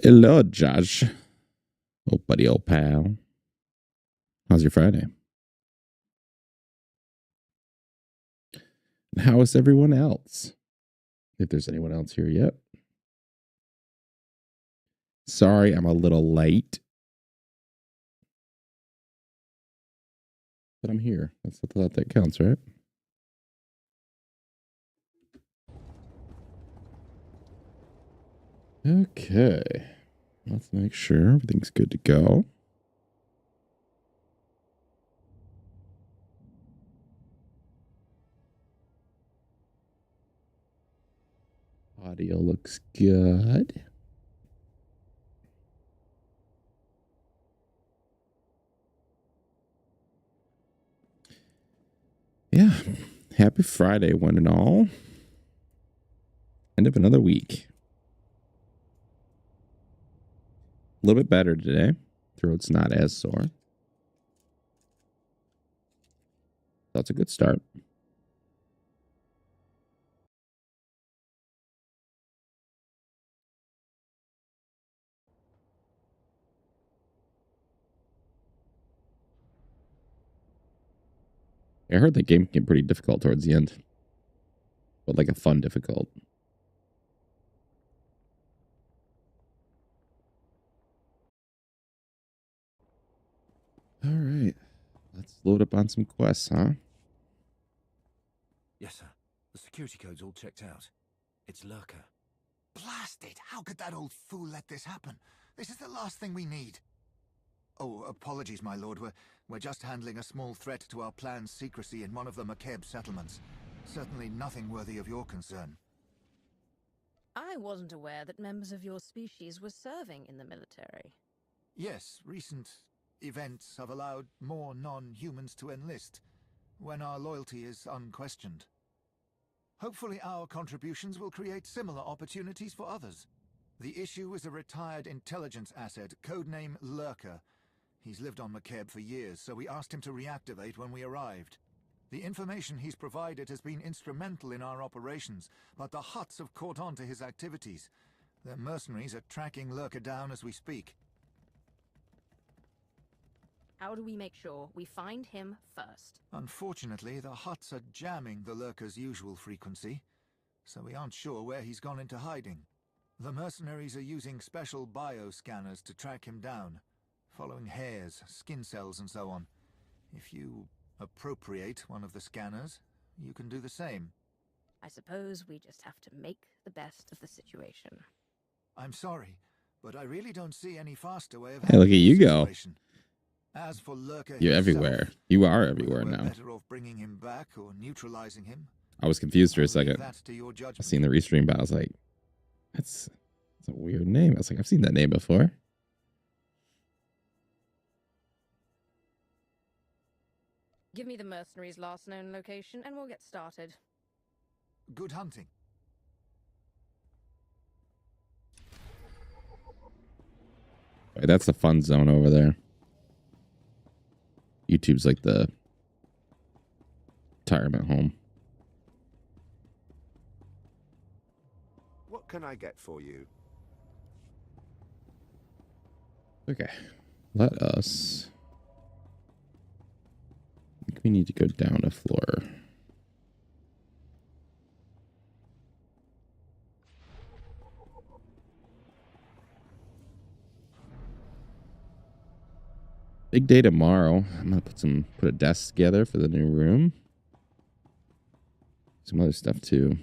Hello, Josh. Oh, buddy, old pal. How's your Friday? And how is everyone else? If there's anyone else here yet. Sorry, I'm a little late. But I'm here. That's the thought that counts, right? Okay. Let's make sure everything's good to go. Audio looks good. Yeah. Happy Friday, one and all. End of another week. A little bit better today. Throat's not as sore. That's a good start. I heard the game became pretty difficult towards the end. But like a fun difficult. All right. Let's load up on some quests, huh? Yes, sir. The security code's all checked out. It's Lurker. Blast it! How could that old fool let this happen? This is the last thing we need. Oh, apologies, my lord. We're just handling a small threat to our planned secrecy in one of the McKeb settlements. Certainly nothing worthy of your concern. I wasn't aware that members of your species were serving in the military. Yes, recent events have allowed more non-humans to enlist, when our loyalty is unquestioned. Hopefully our contributions will create similar opportunities for others. The issue is a retired intelligence asset, codename Lurker. He's lived on McKeb for years, so we asked him to reactivate when we arrived. The information he's provided has been instrumental in our operations, but the Hutts have caught on to his activities. Their mercenaries are tracking Lurker down as we speak. How do we make sure we find him first? Unfortunately, the Hutts are jamming the Lurker's usual frequency, so we aren't sure where he's gone into hiding. The mercenaries are using special bioscanners to track him down, following hairs, skin cells, and so on. If you appropriate one of the scanners, you can do the same. I suppose we just have to make the best of the situation. I'm sorry, but I really don't see any faster way of Hey, look at you go. As for Lurker You're himself, everywhere. You are everywhere we're now. better off bringing him back or neutralizing him. I was confused for a I'll leave second. that to your I judgment. seen the restream, but I was like, that's a weird name. I was like, I've seen that name before. Give me the mercenaries' last known location and we'll get started. Good hunting. Right, that's the fun zone over there. YouTube's like the retirement home. What can I get for you? Okay. Let us... I think we need to go down a floor. Big day tomorrow. I'm gonna put a desk together for the new room. Some other stuff too.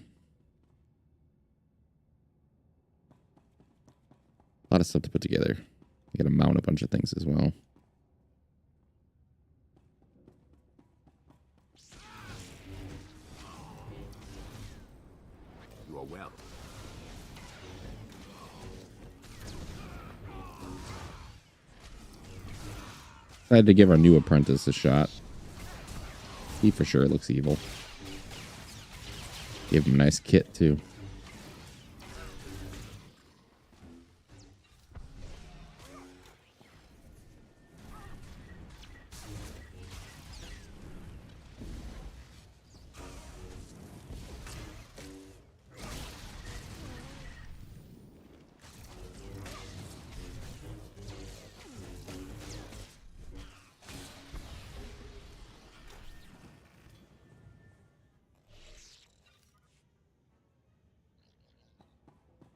A lot of stuff to put together. I gotta mount a bunch of things as well. You are well. I had to give our new apprentice a shot. He for sure looks evil. Give him a nice kit too.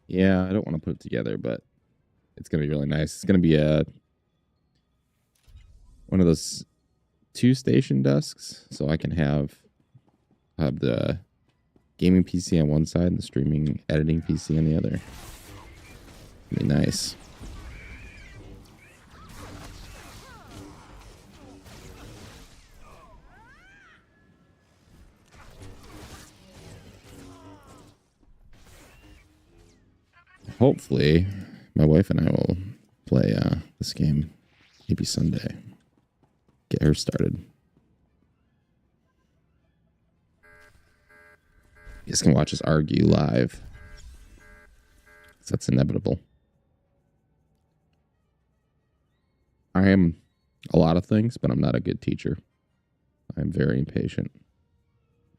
Yeah, I don't want to put it together, but it's going to be really nice. It's going to be one of those 2-station desks, so I can have the gaming PC on one side and the streaming editing PC on the other. It'll be nice. Hopefully, my wife and I will play this game maybe Sunday. Get her started. You guys can watch us argue live. So that's inevitable. I am a lot of things, but I'm not a good teacher. I'm very impatient.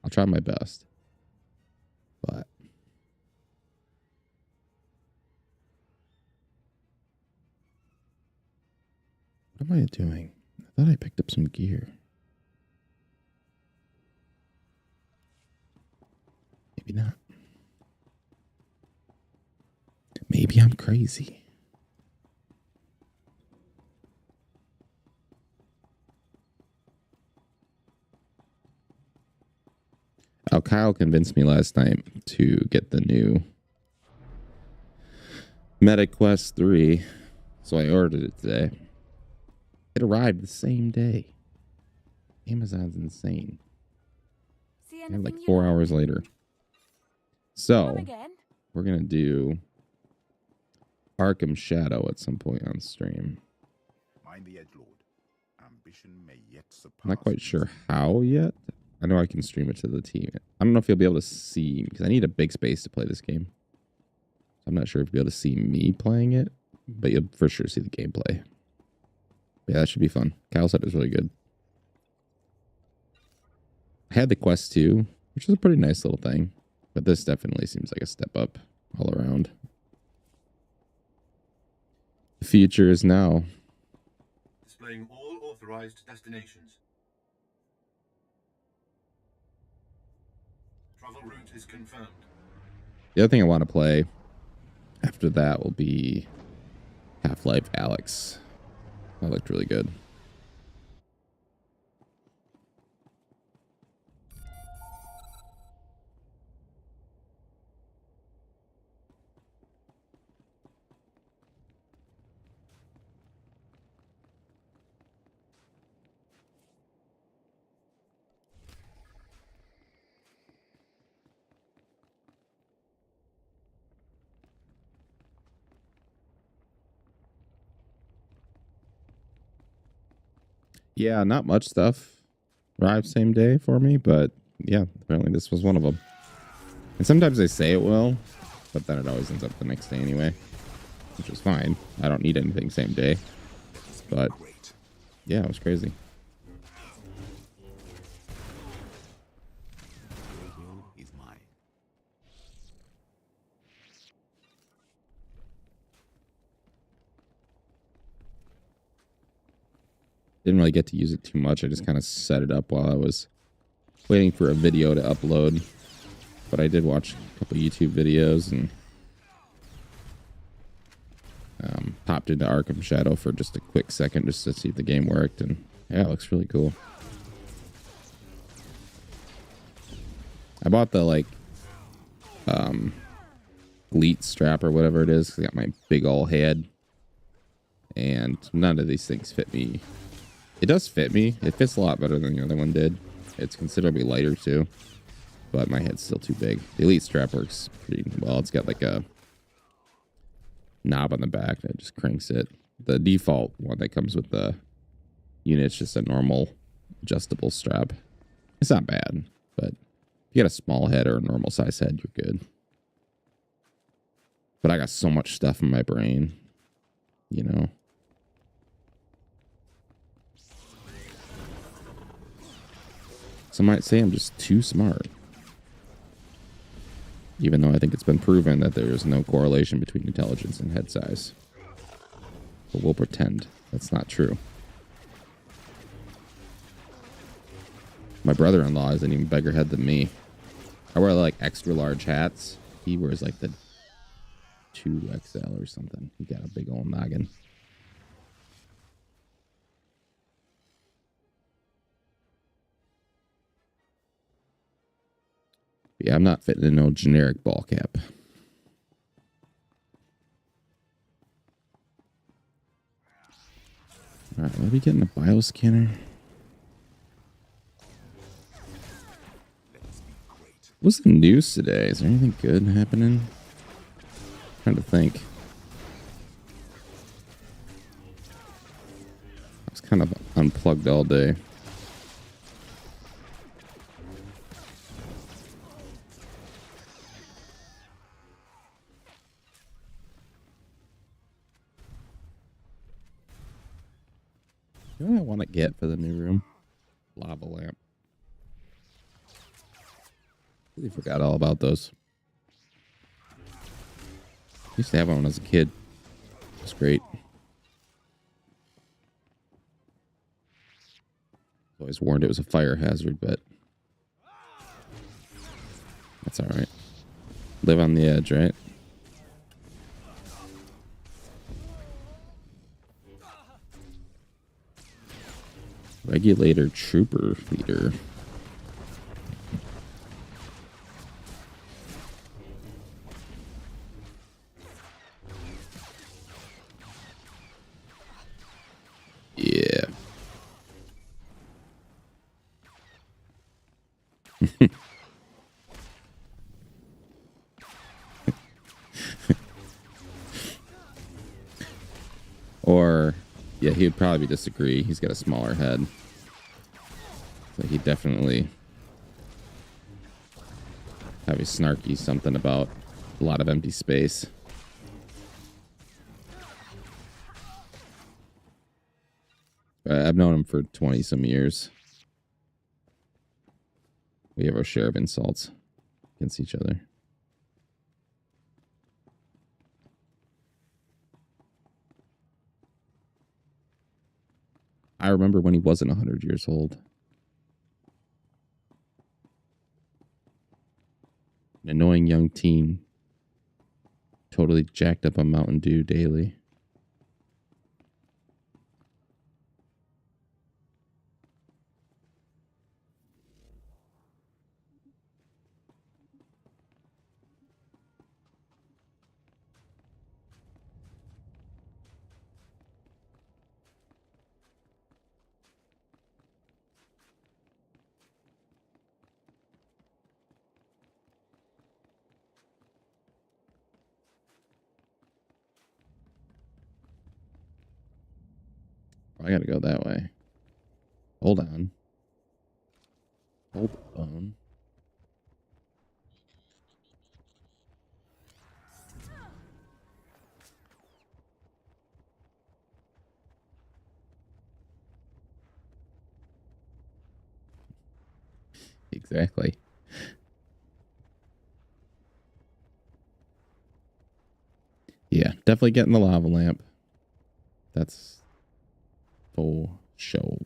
I'll try my best. But what am I doing? I thought I picked up some gear. Maybe not. Maybe I'm crazy. Oh, Kyle convinced me last night to get the new MetaQuest 3. So I ordered it today. It arrived the same day. Amazon's insane. And like 4 hours later. So we're going to do Arkham Shadow at some point on stream. Mind the edgelord. Ambition may yet surpass. I'm not quite sure how yet. I know I can stream it to the team. I don't know if you'll be able to see, because I need a big space to play this game. I'm not sure if you'll be able to see me playing it, but you'll for sure see the gameplay. Yeah, that should be fun. Kyle said it was really good. I had the Quest 2, which is a pretty nice little thing, but this definitely seems like a step up all around. The future is now. Displaying all authorized destinations. Travel route is confirmed. The other thing I want to play after that will be Half-Life Alyx. That looked really good. Yeah, not much stuff arrived same day for me, but yeah, apparently this was one of them. And sometimes they say it will, but then it always ends up the next day anyway, which is fine. I don't need anything same day, but yeah, it was crazy. Didn't really get to use it too much. I just kind of set it up while I was waiting for a video to upload. But I did watch a couple YouTube videos and popped into Arkham Shadow for just a quick second just to see if the game worked. And yeah, it looks really cool. I bought the like elite strap or whatever it is. I got my big ol' head. And none of these things fit me. It does fit me. It fits a lot better than the other one did. It's considerably lighter too, but my head's still too big. The elite strap works pretty well. It's got like a knob on the back that just cranks it. The default one that comes with the unit's just a normal adjustable strap. It's not bad, but if you got a small head or a normal size head, you're good. But I got so much stuff in my brain, you know. Some might say I'm just too smart. Even though I think it's been proven that there is no correlation between intelligence and head size. But we'll pretend that's not true. My brother-in-law has an even bigger head than me. I wear like extra large hats. He wears like the 2XL or something. He got a big old noggin. Yeah, I'm not fitting in no generic ball cap. Alright, maybe getting a bioscanner. What's the news today? Is there anything good happening? I'm trying to think. I was kind of unplugged all day. You know what I want to get for the new room? Lava lamp. I forgot all about those. Used to have one when I was a kid. It was great. Always warned it was a fire hazard, but that's all right. Live on the edge, right? Regulator trooper leader. Yeah. Or, yeah, he would probably disagree. He's got a smaller head. So he definitely have a snarky something about a lot of empty space. I've known him for 20 some years. We have our share of insults against each other. I remember when he wasn't 100 years old. An annoying young teen. Totally jacked up on Mountain Dew daily. I gotta go that way. Hold on. Hold on. Exactly. Yeah, definitely getting the lava lamp. That's full show.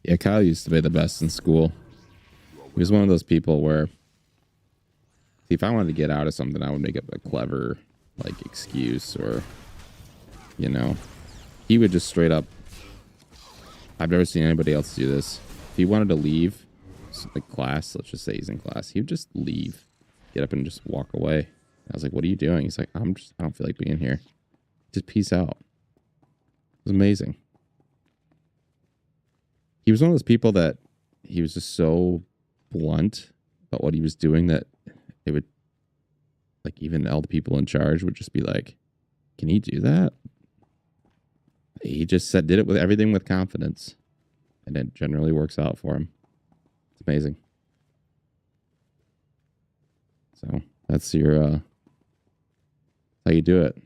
Yeah, Kyle used to be the best in school. He was one of those people where if I wanted to get out of something, I would make up a clever like excuse, or you know, he would just straight up. I've never seen anybody else do this. If he wanted to leave the class, let's just say he's in class, he would just leave, get up and just walk away. I was like, "What are you doing?" He's like, I don't feel like being here. Just peace out." It was amazing. He was one of those people that he was just so blunt about what he was doing that it would, like, even all the people in charge would just be like, "Can he do that?" He just did it with everything with confidence, and it generally works out for him. It's amazing. So that's your how you do it,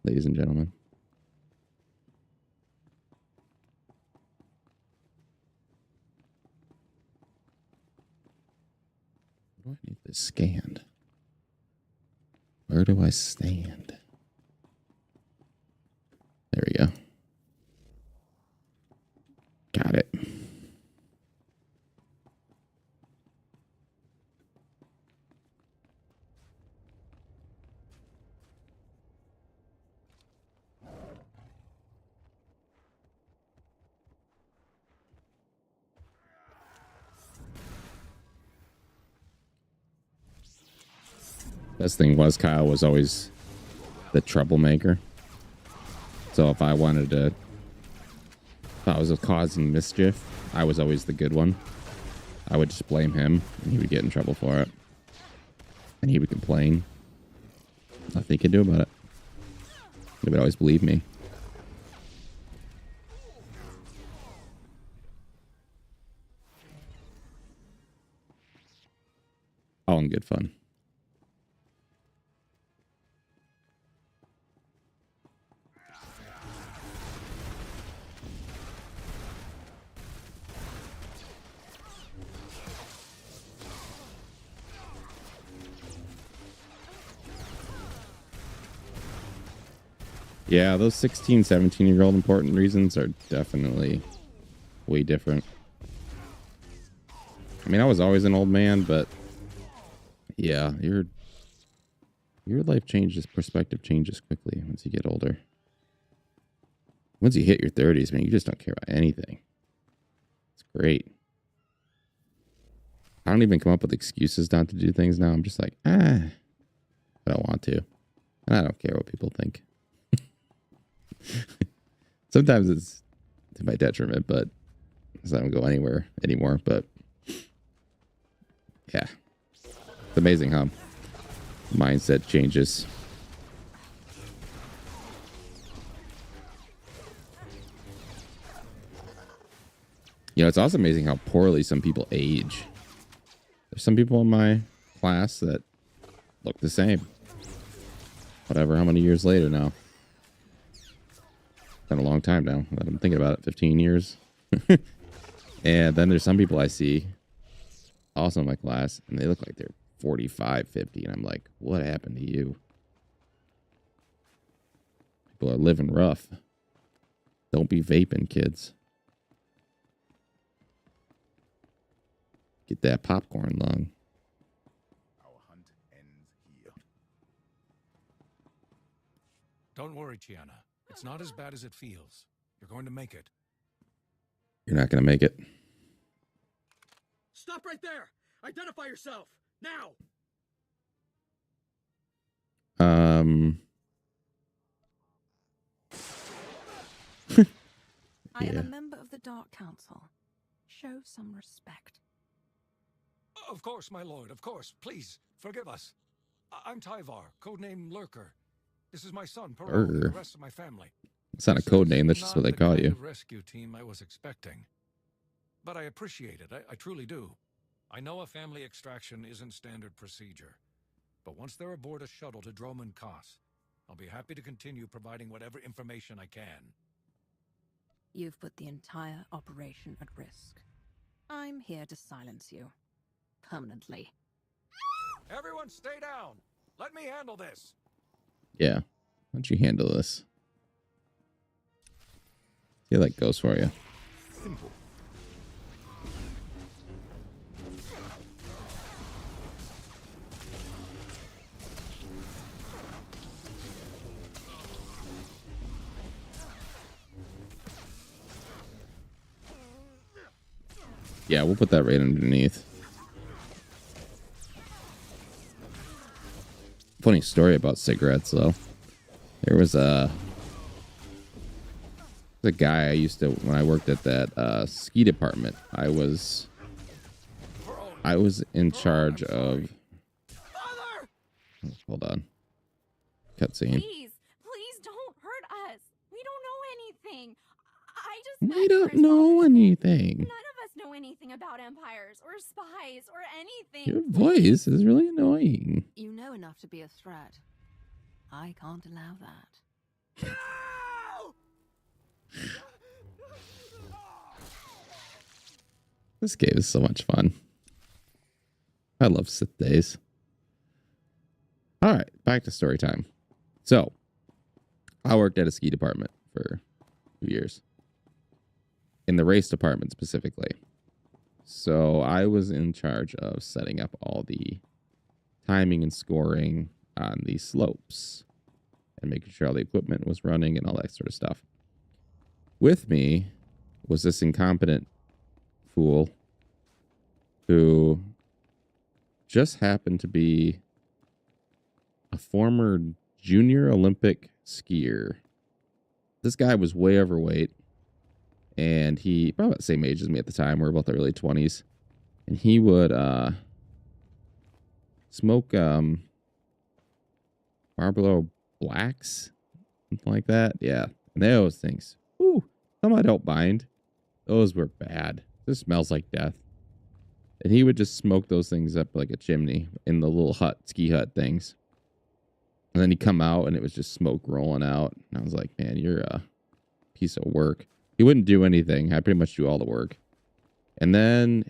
ladies and gentlemen. I need this scanned. Where do I stand? There we go. Got it. Best thing was Kyle was always the troublemaker. So if I wanted to, if I was causing mischief, I was always the good one. I would just blame him and he would get in trouble for it. And he would complain. Nothing he could do about it. He would always believe me. All in good fun. Yeah, those 16, 17-year-old important reasons are definitely way different. I mean, I was always an old man, but yeah, your life changes, perspective changes quickly once you get older. Once you hit your 30s, man, you just don't care about anything. It's great. I don't even come up with excuses not to do things now. I'm just like, I don't want to. And I don't care what people think. Sometimes it's to my detriment, but because I don't go anywhere anymore. But yeah, it's amazing how mindset changes. You know, it's also amazing how poorly some people age. There's some people in my class that look the same. Whatever, how many years later now? Been a long time now. I'm thinking about it, 15 years. And then there's some people I see also in my class, and they look like they're 45, 50, and I'm like, what happened to you? People are living rough. Don't be vaping, kids. Get that popcorn lung. Our hunt ends here. Don't worry, Chiana. It's not as bad as it feels. You're going to make it. You're not going to make it. Stop right there! Identify yourself! Now! I am Yeah. a member of the Dark Council. Show some respect. Of course, my lord, of course. Please, forgive us. I'm Tyvar, codename Lurker. This is my son, Perot, and the rest of my family. It's not a code name. That's just what they call you. Not the kind of rescue team I was expecting. But I appreciate it. I truly do. I know a family extraction isn't standard procedure. But once they're aboard a shuttle to Droman Kos, I'll be happy to continue providing whatever information I can. You've put the entire operation at risk. I'm here to silence you. Permanently. Everyone stay down! Let me handle this! Yeah. Why don't you handle this? See how that goes for you. Simple. Yeah, we'll put that right underneath. Funny story about cigarettes, though. There was a guy I used to, when I worked at that ski department, I was in charge of. Hold on. Cutscene. Please don't hurt us. We don't know anything. I just We don't know anything. None of us know anything about empires or spies or anything. Your voice is really annoying. You know enough to be a threat. I can't allow that. This game is so much fun. I love Sith days. All right, back to story time. So, I worked at a ski department for 2 years. In the race department specifically. So, I was in charge of setting up all the timing and scoring on the slopes and making sure all the equipment was running and all that sort of stuff. With me was this incompetent fool who just happened to be a former junior Olympic skier. This guy was way overweight, and he probably about the same age as me at the time. We're about the early 20s, and he would smoke Marlboro Blacks, something like that. Yeah, and those things, ooh, some I don't mind. Those were bad. This smells like death. And he would just smoke those things up like a chimney in the little hut, ski hut things. And then he'd come out and it was just smoke rolling out. And I was like, man, you're a piece of work. He wouldn't do anything. I pretty much do all the work. And then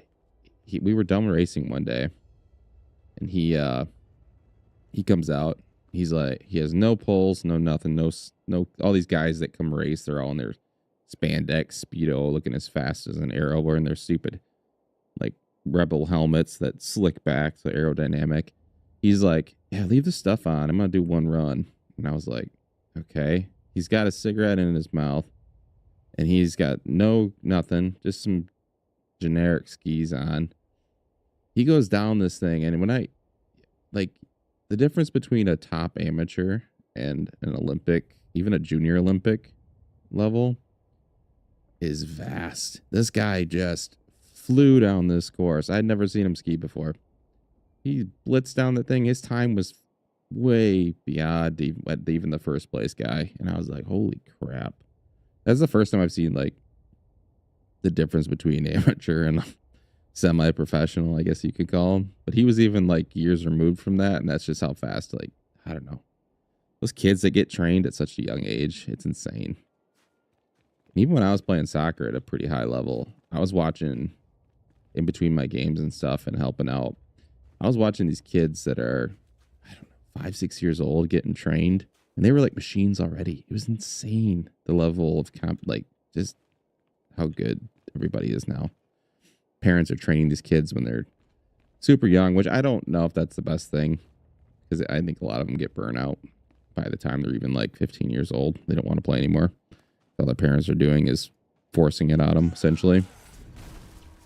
we were done racing one day. And he comes out. He's like, he has no poles, no nothing, no, all these guys that come race, they're all in their spandex, Speedo, looking as fast as an arrow, wearing their stupid, like, Rebel helmets that slick back, so aerodynamic. He's like, yeah, leave the stuff on. I'm going to do one run. And I was like, okay. He's got a cigarette in his mouth, and he's got nothing, just some generic skis on. He goes down this thing, and when the difference between a top amateur and an Olympic, even a junior Olympic level, is vast. This guy just flew down this course. I'd never seen him ski before. He blitzed down the thing. His time was way beyond even the first place guy. And I was like, holy crap. That's the first time I've seen like the difference between amateur and semi-professional, I guess you could call him. But he was even like years removed from that. And that's just how fast, like, I don't know. Those kids that get trained at such a young age, it's insane. Even when I was playing soccer at a pretty high level, I was watching in between my games and stuff and helping out. I was watching these kids that are, I don't know, 5, 6 years old getting trained, and they were like machines already. It was insane, the level of just how good everybody is now. Parents are training these kids when they're super young, which I don't know if that's the best thing, because I think a lot of them get burnt out by the time they're even like 15 years old. They don't want to play anymore. All the parents are doing is forcing it on them, essentially.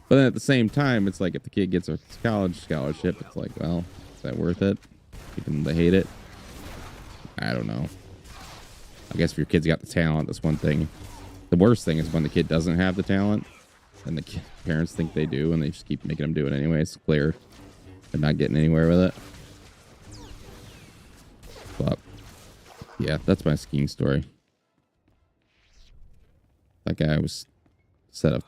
But then at the same time, it's like if the kid gets a college scholarship, it's like, well, is that worth it? Even they hate it. I don't know. I guess if your kid's got the talent, that's one thing. The worst thing is when the kid doesn't have the talent and the parents think they do and they just keep making them do it anyway. It's clear they're not getting anywhere with it. But yeah, that's my skiing story. That guy was set a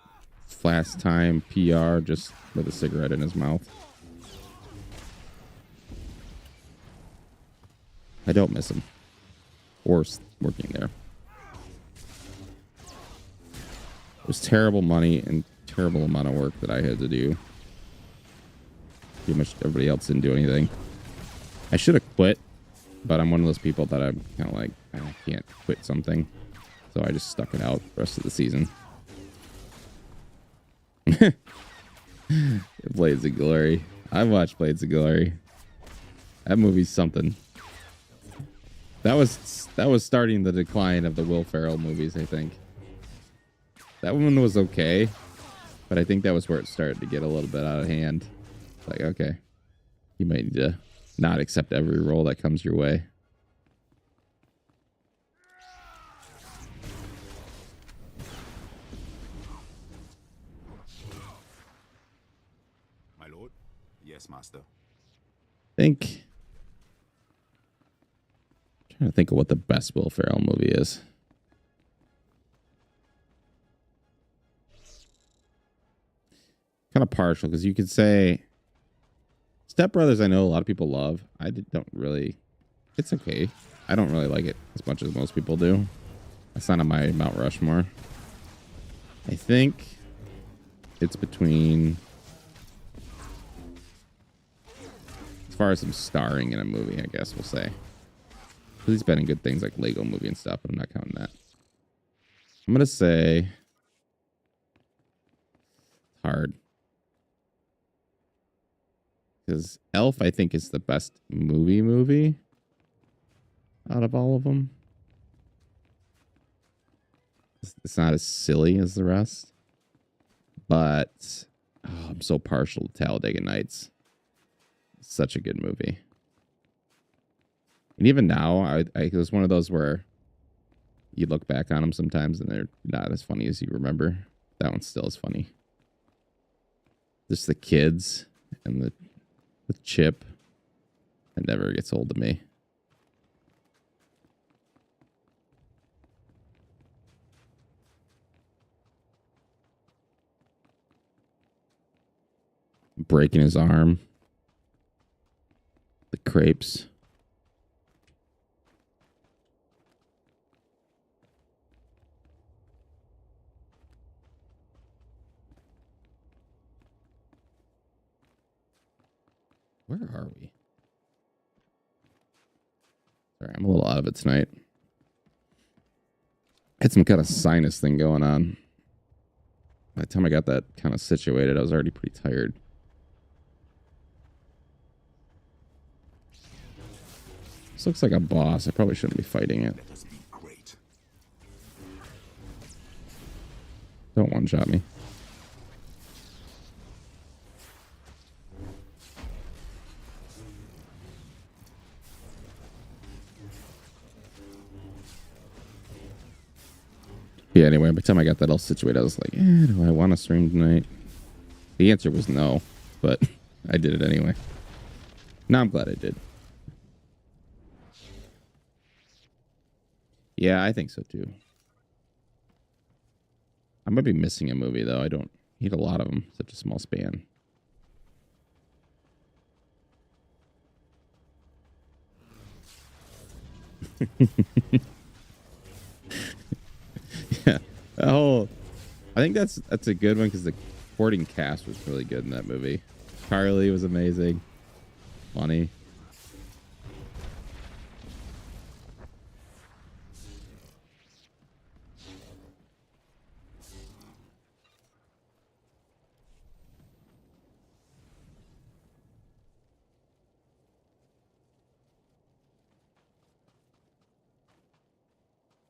fast time PR just with a cigarette in his mouth. I don't miss him. Or working there. It was terrible money and terrible amount of work that I had to do. Pretty much everybody else didn't do anything. I should have quit, but I'm one of those people that I'm kind of like, I can't quit something. So I just stuck it out the rest of the season. Blades of Glory. I've watched Blades of Glory. That movie's something. That was starting the decline of the Will Ferrell movies, I think. That one was okay, but I think that was where it started to get a little bit out of hand. Like, okay, you might need to not accept every role that comes your way. Yes, master. I'm trying to think of what the best Will Ferrell movie is. Kind of partial, because you could say Step Brothers, I know a lot of people love. Don't really. It's okay. I don't really like it as much as most people do. That's not on my Mount Rushmore. I think it's between As far as him starring in a movie, I guess we'll say. He's been in good things like Lego Movie and stuff, but I'm not counting that. I'm going to say hard. Because Elf, I think, is the best movie out of all of them. It's not as silly as the rest. But I'm so partial to Talladega Nights. Such a good movie. And even now, it was one of those where you look back on them sometimes and they're not as funny as you remember. That one still is funny. Just the kids and the Chip. It never gets old to me. Breaking his arm. The crepes. Where are we? Sorry, I'm a little out of it tonight. I had some kind of sinus thing going on. By the time I got that kind of situated, I was already pretty tired. This looks like a boss. I probably shouldn't be fighting it. Don't one-shot me. Yeah, anyway, by the time I got that all situated, I was like, do I want to stream tonight? The answer was no, but I did it anyway. Now I'm glad I did. Yeah, I think so too. I might be missing a movie, though. I don't need a lot of them, such a small span. Yeah. Oh, I think that's a good one because the supporting cast was really good in that movie. Carly was amazing. Funny.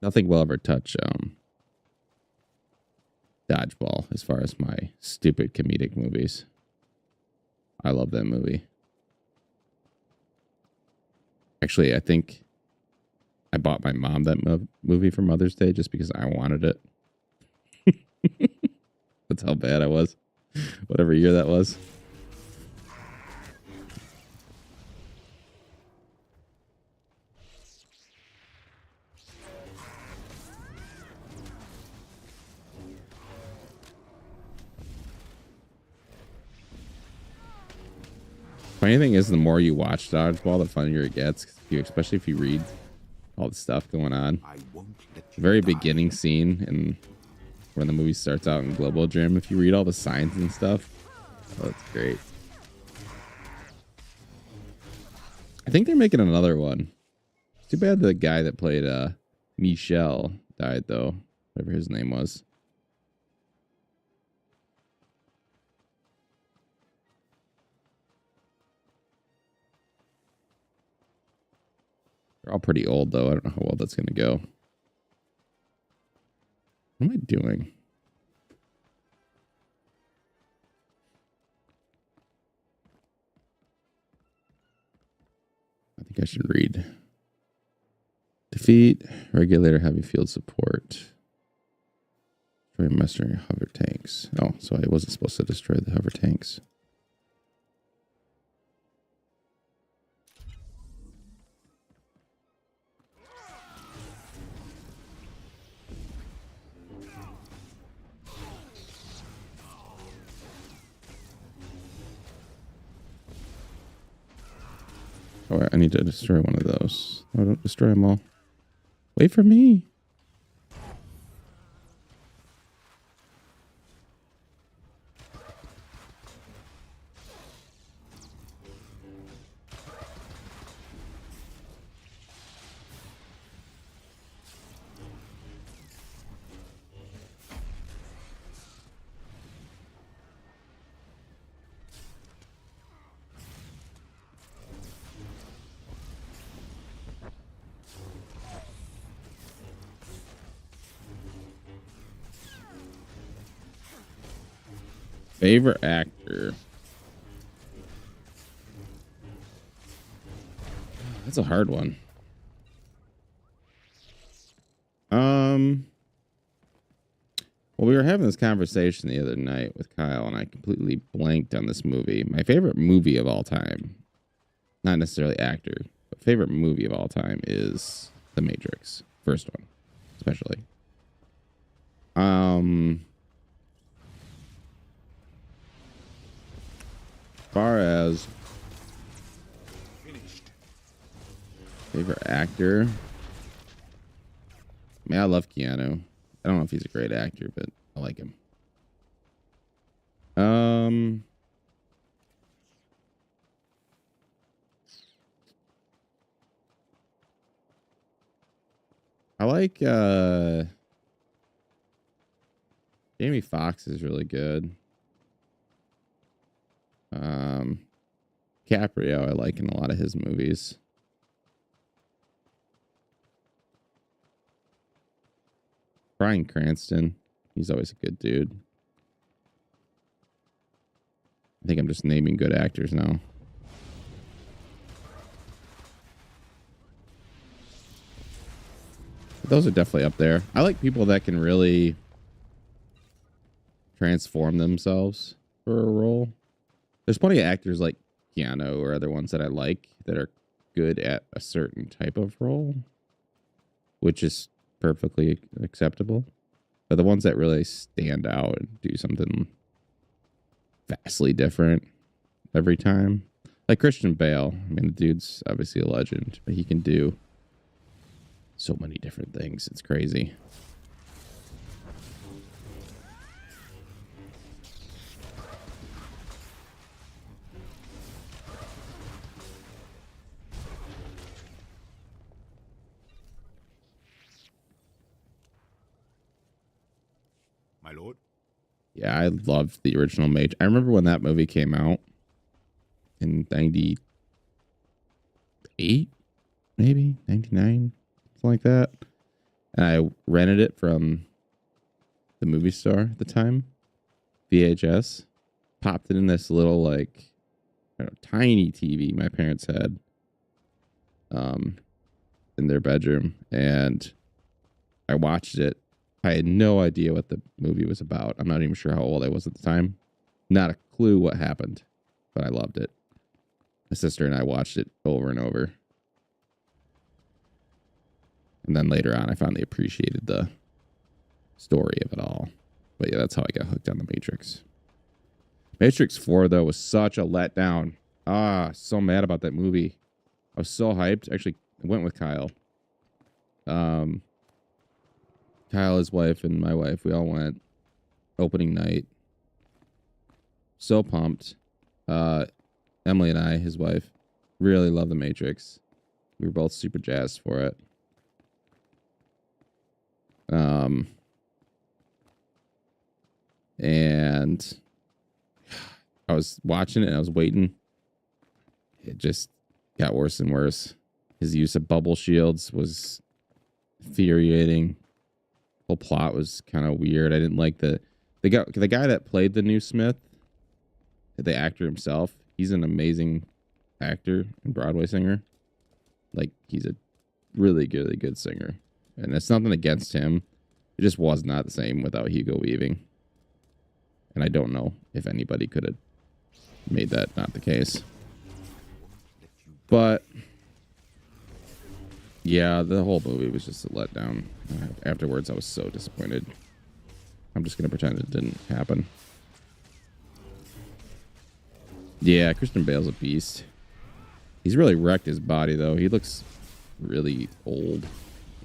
Nothing will ever touch Dodgeball as far as my stupid comedic movies. I love that movie. Actually, I think I bought my mom that movie for Mother's Day just because I wanted it. That's how bad I was. Whatever year that was. Funny thing is, the more you watch Dodgeball, the funnier it gets. Especially if you read all the stuff going on. The very beginning scene, and when the movie starts out in Global Gym, if you read all the signs and stuff, oh, that's great. I think they're making another one. It's too bad the guy that played Michelle died, though. Whatever his name was. They're all pretty old, though. I don't know how well that's going to go. What am I doing? I think I should read. Defeat regulator heavy field support. Destroy master hover tanks. Oh, so I wasn't supposed to destroy the hover tanks. Oh, I need to destroy one of those. Oh, don't destroy them all. Wait for me. Favorite actor. That's a hard one. Well, we were having this conversation the other night with Kyle, and I completely blanked on this movie. My favorite movie of all time, not necessarily actor, but favorite movie of all time is The Matrix. First one, especially. Far as favorite actor, I mean, I love Keanu. I don't know if he's a great actor, but I like him. I like Jamie Foxx is really good. Caprio I like in a lot of his movies. Bryan Cranston, he's always a good dude. I think I'm just naming good actors now. But those are definitely up there. I like people that can really transform themselves for a role. There's plenty of actors like Keanu or other ones that I like that are good at a certain type of role, which is perfectly acceptable. But the ones that really stand out and do something vastly different every time, like Christian Bale. I mean, the dude's obviously a legend, but he can do so many different things. It's crazy. My lord? Yeah, I loved the original Matrix. I remember when that movie came out in 98, maybe 99, something like that. And I rented it from the movie store at the time, VHS. Popped it in this little, like, I don't know, tiny TV my parents had in their bedroom. And I watched it. I had no idea what the movie was about. I'm not even sure how old I was at the time. Not a clue what happened, but I loved it. My sister and I watched it over and over. And then later on, I finally appreciated the story of it all. But yeah, that's how I got hooked on The Matrix. Matrix 4, though, was such a letdown. So mad about that movie. I was so hyped. Actually, I went with Kyle. Kyle, his wife, and my wife, we all went. Opening night. So pumped. Emily and I, his wife, really love The Matrix. We were both super jazzed for it. And I was watching it and I was waiting. It just got worse and worse. His use of bubble shields was infuriating. Whole plot was kind of weird. I didn't like the guy that played the new Smith, the actor himself. He's an amazing actor and Broadway singer. Like, he's a really good singer. And it's nothing against him. It just was not the same without Hugo Weaving. And I don't know if anybody could have made that not the case. But yeah, the whole movie was just a letdown. Afterwards, I was so disappointed. I'm just going to pretend it didn't happen. Yeah, Christian Bale's a beast. He's really wrecked his body, though. He looks really old.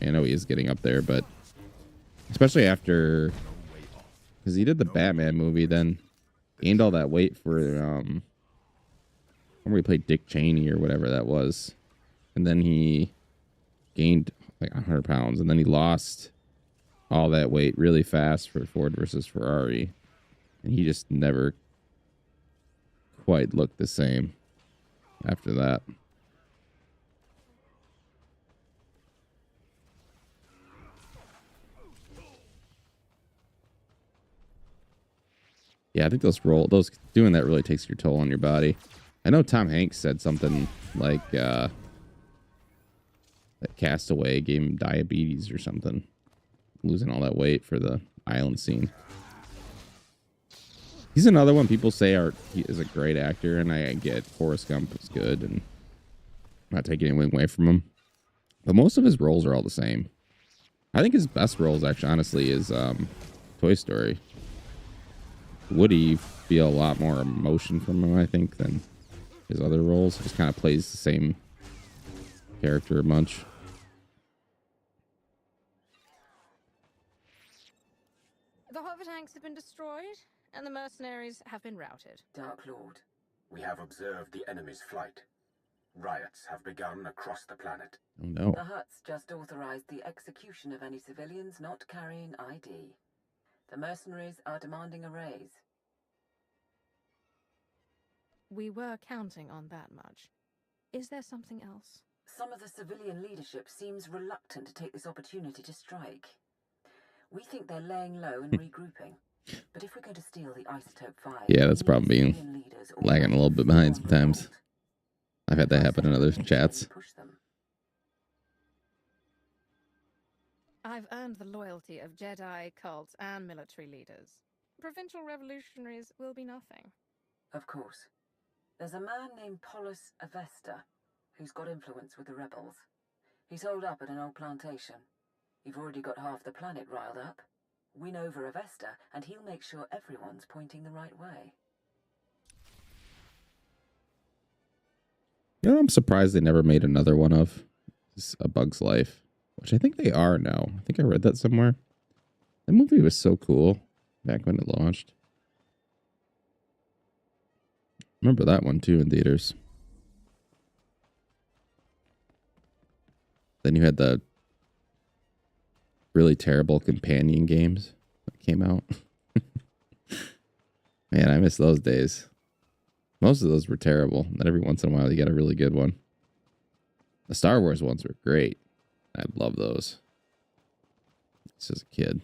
I know he is getting up there, but especially after, because he did the Batman movie, then gained all that weight for when we played Dick Cheney or whatever that was, and then he gained like 100 pounds, and then he lost all that weight really fast for Ford versus Ferrari, and he just never quite looked the same after that. Yeah, I think those doing that really takes your toll on your body. I know Tom Hanks said something like that Castaway gave him diabetes or something, losing all that weight for the island scene. He's another one people say he is a great actor, and I get Forrest Gump was good, and I'm not taking anything away from him. But most of his roles are all the same. I think his best roles, actually, honestly, is Toy Story. Woody, you feel a lot more emotion from him, I think, than his other roles. Just kind of plays the same character a bunch. The hover tanks have been destroyed, and the mercenaries have been routed. Dark Lord, we have observed the enemy's flight. Riots have begun across the planet. Oh no. The Hutts just authorized the execution of any civilians not carrying ID. The mercenaries are demanding a raise. We were counting on that much. Is there something else? Some of the civilian leadership seems reluctant to take this opportunity to strike. We think they're laying low and regrouping. But if we're going to steal the isotope 5... Yeah, that's probably lagging a little bit behind sometimes. I've had that happen in other chats. I've earned the loyalty of Jedi, cults, and military leaders. Provincial revolutionaries will be nothing. Of course. There's a man named Polis Avesta who's got influence with the rebels. He's holed up at an old plantation. You've already got half the planet riled up. Win over Avesta, and he'll make sure everyone's pointing the right way. You know, I'm surprised they never made another one of A Bug's Life, which I think they are now. I think I read that somewhere. That movie was so cool back when it launched. Remember that one too in theaters. Then you had the really terrible companion games that came out. Man, I miss those days. Most of those were terrible. But every once in a while, you get a really good one. The Star Wars ones were great. I love those. Just as a kid.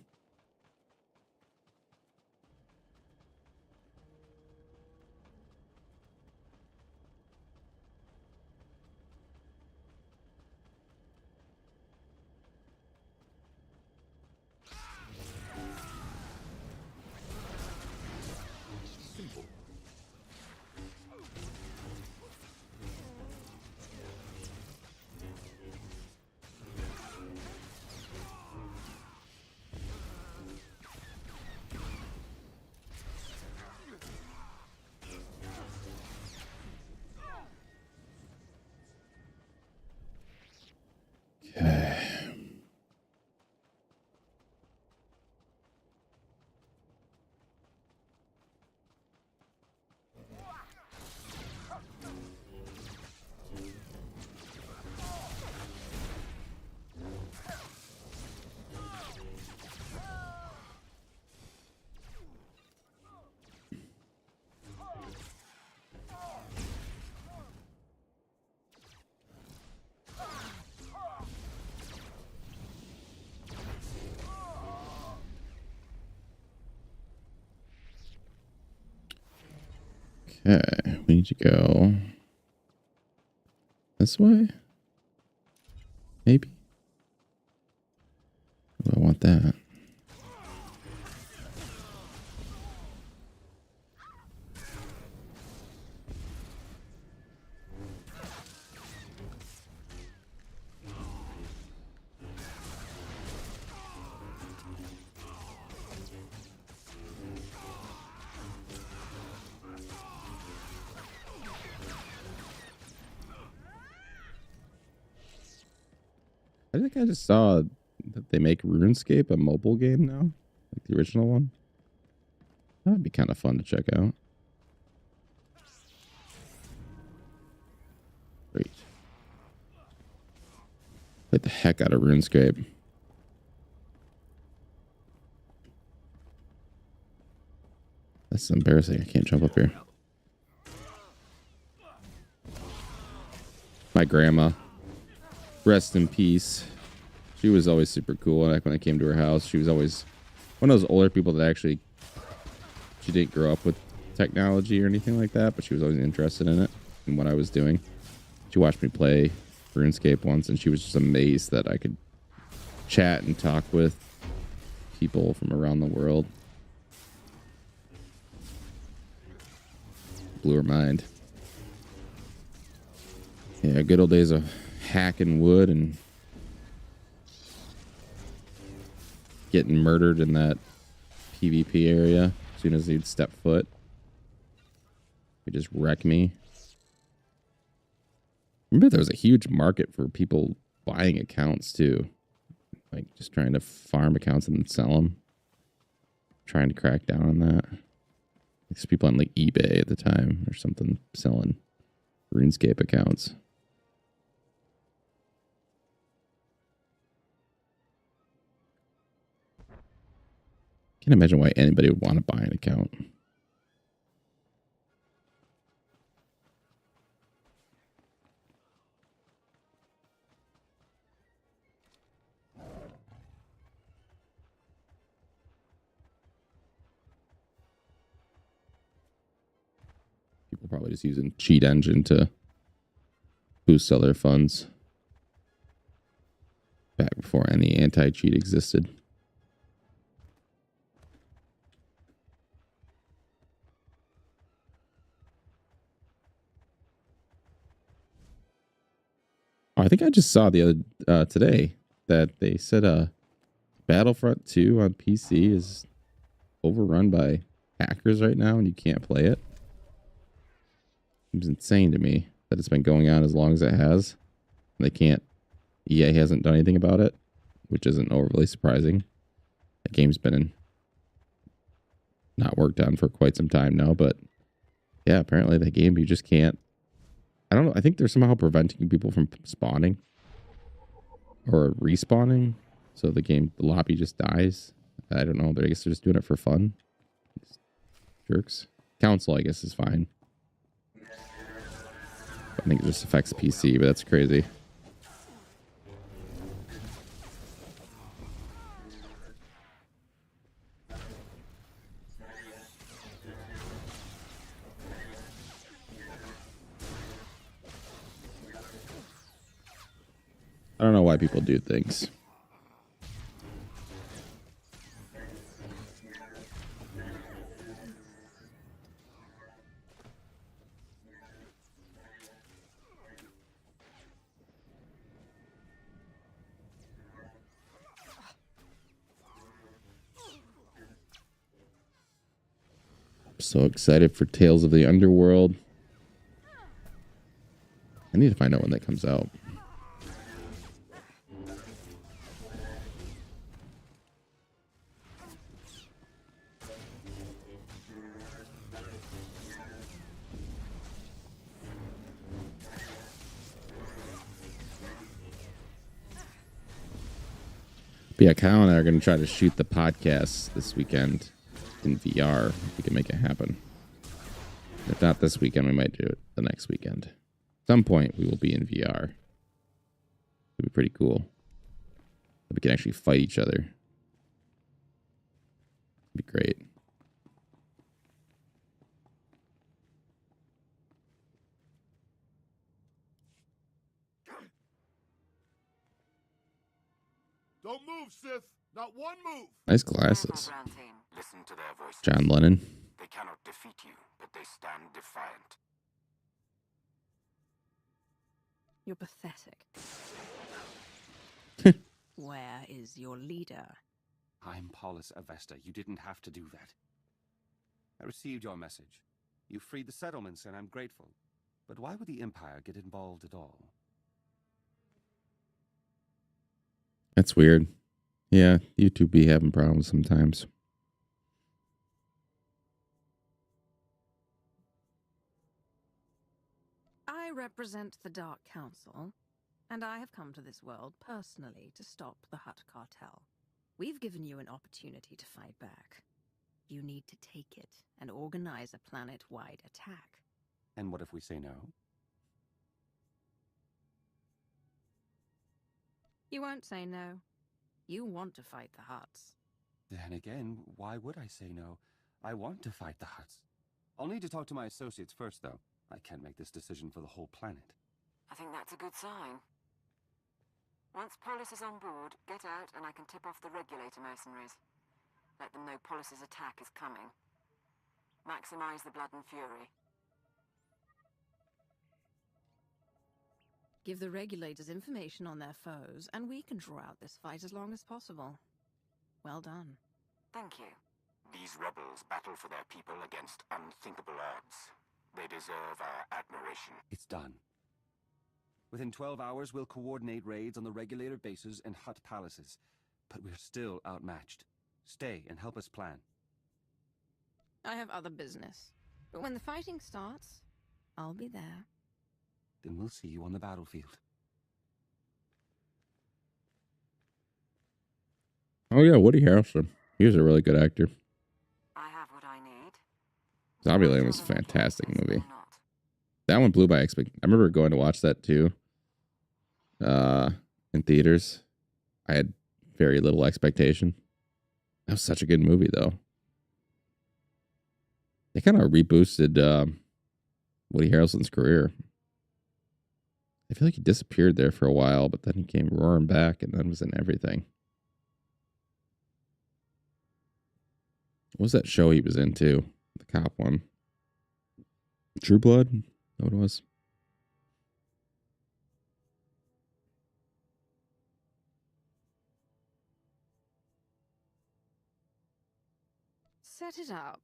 Okay, we need to go this way? Maybe? Oh, I want that. I think I just saw that they make RuneScape a mobile game now, like the original one. That would be kind of fun to check out. Great. Played the heck out of RuneScape. That's embarrassing. I can't jump up here. My grandma. Rest in peace. She was always super cool. Like when I came to her house, she was always one of those older people that actually She didn't grow up with technology or anything like that, but she was always interested in it and what I was doing. She watched me play RuneScape once, and she was just amazed that I could chat and talk with people from around the world. Blew her mind. Yeah, good old days of hacking wood and getting murdered in that PvP area as soon as he'd step foot. He'd just wreck me. Remember there was a huge market for people buying accounts too. Like just trying to farm accounts and then sell them. Trying to crack down on that. There's people on like eBay at the time or something selling RuneScape accounts. Can't imagine why anybody would want to buy an account. People probably just using cheat engine to boost all their funds. Back before any anti-cheat existed. I think I just saw the other today that they said Battlefront 2 on PC is overrun by hackers right now and you can't play it. It's insane to me that it's been going on as long as it has. They can't. EA hasn't done anything about it, which isn't overly surprising. The game's been not worked on for quite some time now, but yeah, apparently the game you just can't. I don't know. I think they're somehow preventing people from spawning or respawning. So the lobby just dies. I don't know. I guess they're just doing it for fun. Jerks. Console, I guess, is fine. I think it just affects PC, but that's crazy. I don't know why people do things. I'm so excited for Tales of the Underworld. I need to find out when that comes out. But yeah, Kyle and I are going to try to shoot the podcast this weekend in VR. If we can make it happen. If not this weekend, we might do it the next weekend. At some point, we will be in VR. It'll be pretty cool. We can actually fight each other. It'd be great. Don't move, Sith! Not one move! Nice glasses. Listen to their voices. John Lennon. They cannot defeat you, but they stand defiant. You're pathetic. Where is your leader? I'm Paulus Avesta. You didn't have to do that. I received your message. You freed the settlements, and I'm grateful. But why would the Empire get involved at all? That's weird. Yeah, you two be having problems sometimes. I represent the Dark Council, and I have come to this world personally to stop the Hutt Cartel. We've given you an opportunity to fight back. You need to take it and organize a planet-wide attack. And what if we say no? You won't say no. You want to fight the Hutts. Then again, why would I say no? I want to fight the Hutts. I'll need to talk to my associates first, though. I can't make this decision for the whole planet. I think that's a good sign. Once Polis is on board, get out and I can tip off the regulator mercenaries. Let them know Polis's attack is coming. Maximize the blood and fury. Give the regulators information on their foes, and we can draw out this fight as long as possible. Well done. Thank you. These rebels battle for their people against unthinkable odds. They deserve our admiration. It's done. Within 12 hours, we'll coordinate raids on the regulator bases and Hutt palaces. But we're still outmatched. Stay and help us plan. I have other business. But when the fighting starts, I'll be there. Then we'll see you on the battlefield. Oh yeah, Woody Harrelson. He was a really good actor. I have what I need. Zombieland was a fantastic movie. That one blew by expectation. I remember going to watch that too. In theaters. I had very little expectation. That was such a good movie though. They kind of reboosted Woody Harrelson's career. I feel like he disappeared there for a while, but then he came roaring back and then was in everything. What was that show he was in too? The cop one. True Blood? Is that what it was? Set it up,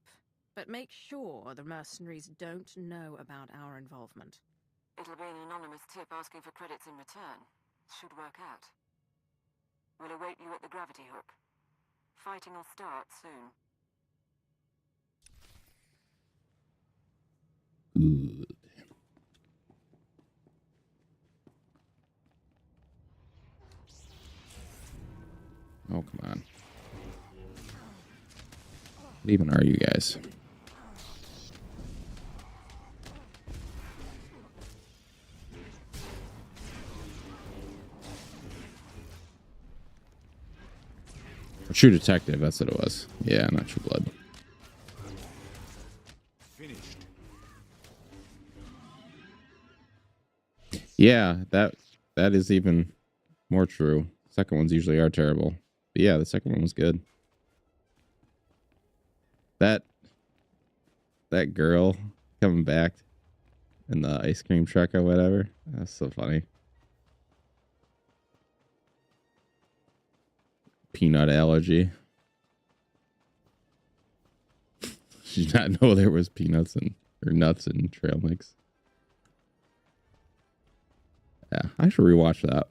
but make sure the mercenaries don't know about our involvement. It'll be an anonymous tip asking for credits in return. Should work out. We'll await you at the gravity hook. Fighting will start soon. Good. Oh, come on. What even are you guys? True Detective, that's what it was. Yeah, not True Blood. Finished. Yeah, that is even more true. Second ones usually are terrible. But yeah, the second one was good. That girl coming back in the ice cream truck or whatever. That's so funny. Peanut allergy. She did not know there was peanuts or nuts in trail mix. Yeah, I should rewatch that.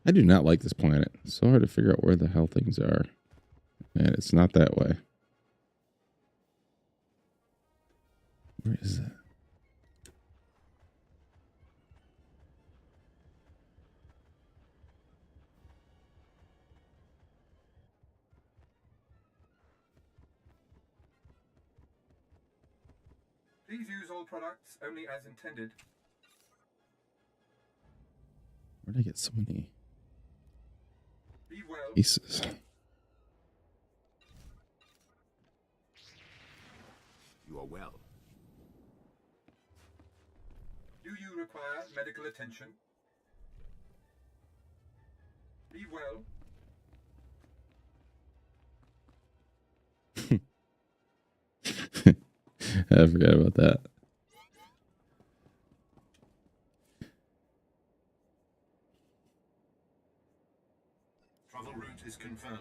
I do not like this planet. It's so hard to figure out where the hell things are. And it's not that way. Where is that? Please use all products only as intended. Where did I get so many Be well. pieces? You are well. Do you require medical attention? Be well. I forgot about that. Travel route is confirmed.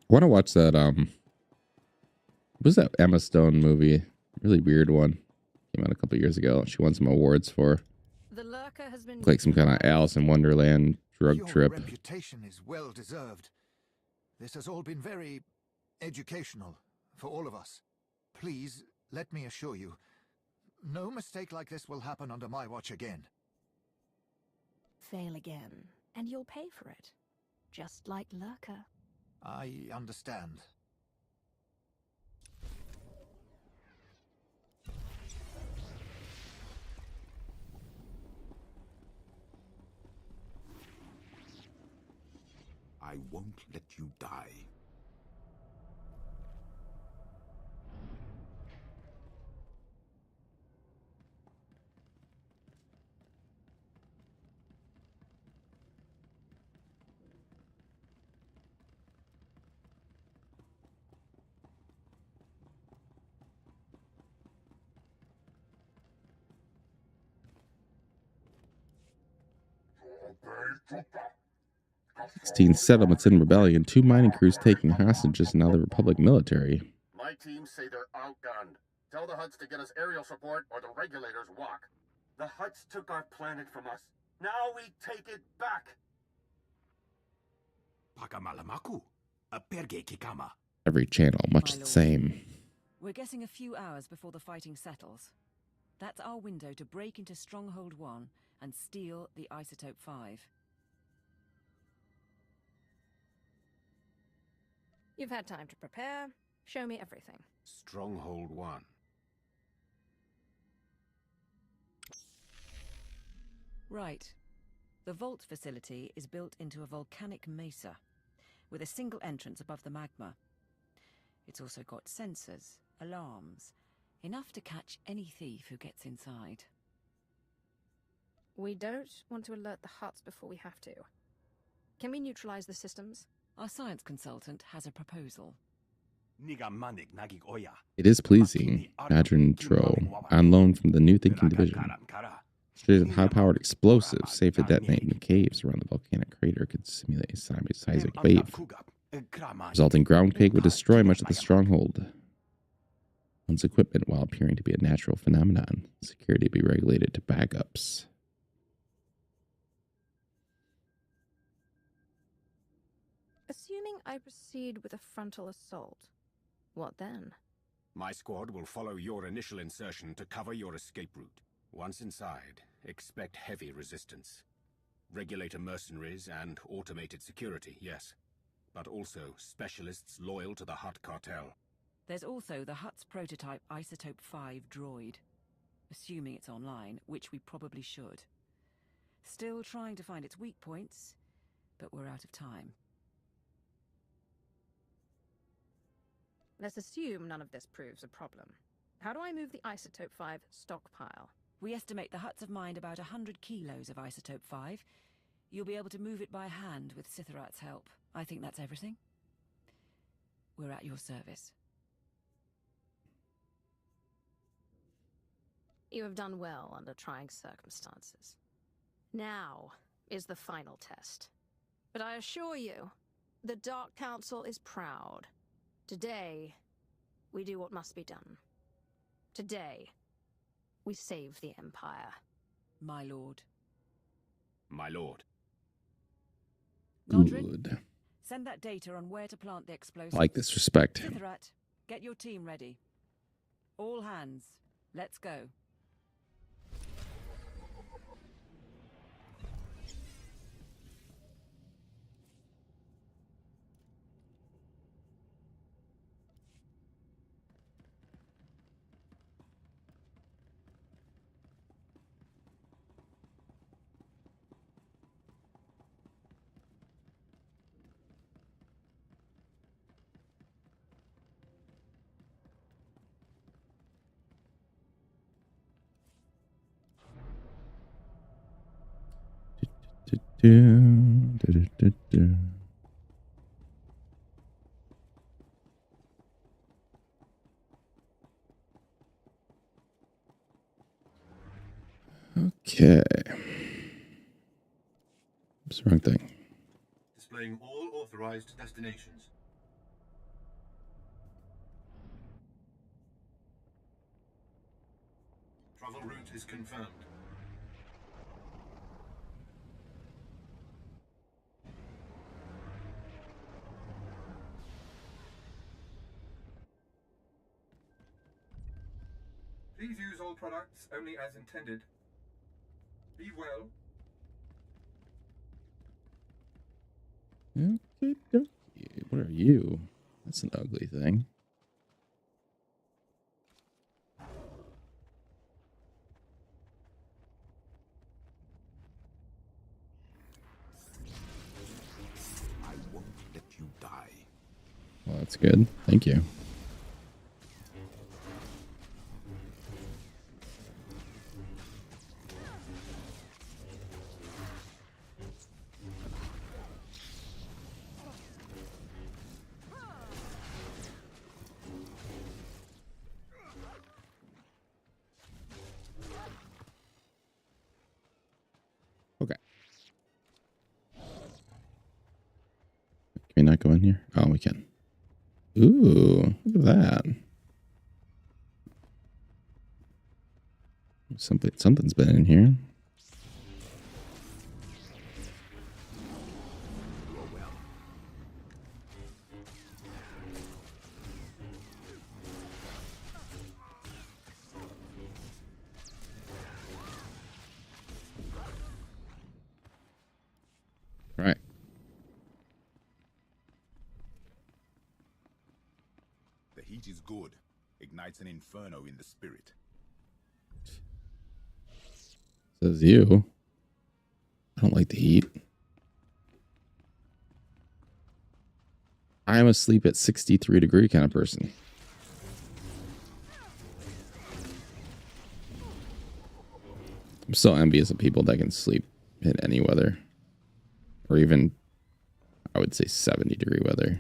I want to watch that what was that Emma Stone movie? Really weird one. Came out a couple years ago. She won some awards for. The lurker has been Like some kind of Alice in Wonderland drug Your trip. reputation is well deserved. This has all been very educational for all of us. Please, let me assure you, no mistake like this will happen under my watch again. Fail again, and you'll pay for it. Just like Lurker. I understand. I won't let you die. Sixteen settlements in rebellion, 2 mining crews taking hostages, now the Republic military. My teams say they're outgunned. Tell the Hutts to get us aerial support or the regulators walk. The Hutts took our planet from us. Now we take it back. Pakamalamaku, a perge kikama. Every channel, much the same. We're guessing a few hours before the fighting settles. That's our window to break into Stronghold 1 and steal the Isotope 5. You've had time to prepare. Show me everything. Stronghold 1. Right. The vault facility is built into a volcanic mesa, with a single entrance above the magma. It's also got sensors, alarms, enough to catch any thief who gets inside. We don't want to alert the Hutts before we have to. Can we neutralize the systems? Our science consultant has a proposal. It is pleasing. Adrian Tro, on loan from the New Thinking Division. Straight high-powered explosives safe to detonate in the caves around the volcanic crater could simulate a seismic wave. Resulting ground quake would destroy much of the stronghold. One's equipment, while appearing to be a natural phenomenon, security be regulated to backups. Assuming I proceed with a frontal assault, what then? My squad will follow your initial insertion to cover your escape route. Once inside, expect heavy resistance. Regulator mercenaries and automated security, yes. But also specialists loyal to the Hutt Cartel. There's also the Hutt's prototype Isotope 5 droid. Assuming it's online, which we probably should. Still trying to find its weak points, but we're out of time. Let's assume none of this proves a problem. How do I move the Isotope 5 stockpile? We estimate the Hutts have mined about 100 kilos of Isotope 5. You'll be able to move it by hand with Sithorat's help. I think that's everything. We're at your service. You have done well under trying circumstances. Now is the final test. But I assure you, the Dark Council is proud. Today, we do what must be done. Today, we save the Empire. My lord. My lord. Good. Send that data on where to plant the explosives. Like this respect. Sithorat, get your team ready. All hands, let's go. Okay. Oops, wrong thing. Displaying all authorized destinations. Travel route is confirmed. Please use all products only as intended. Be well. Okay, okay. What are you? That's an ugly thing. I won't let you die. Well, that's good. Thank you. Okay. Can we not go in here? Oh, we can. Ooh, look at that. Something's been in here. All right. The heat is good. Ignites an inferno in the spirit. Says you. I don't like the heat. I'm a sleep at 63 degree kind of person. I'm so envious of people that can sleep in any weather. Or even, I would say 70 degree weather.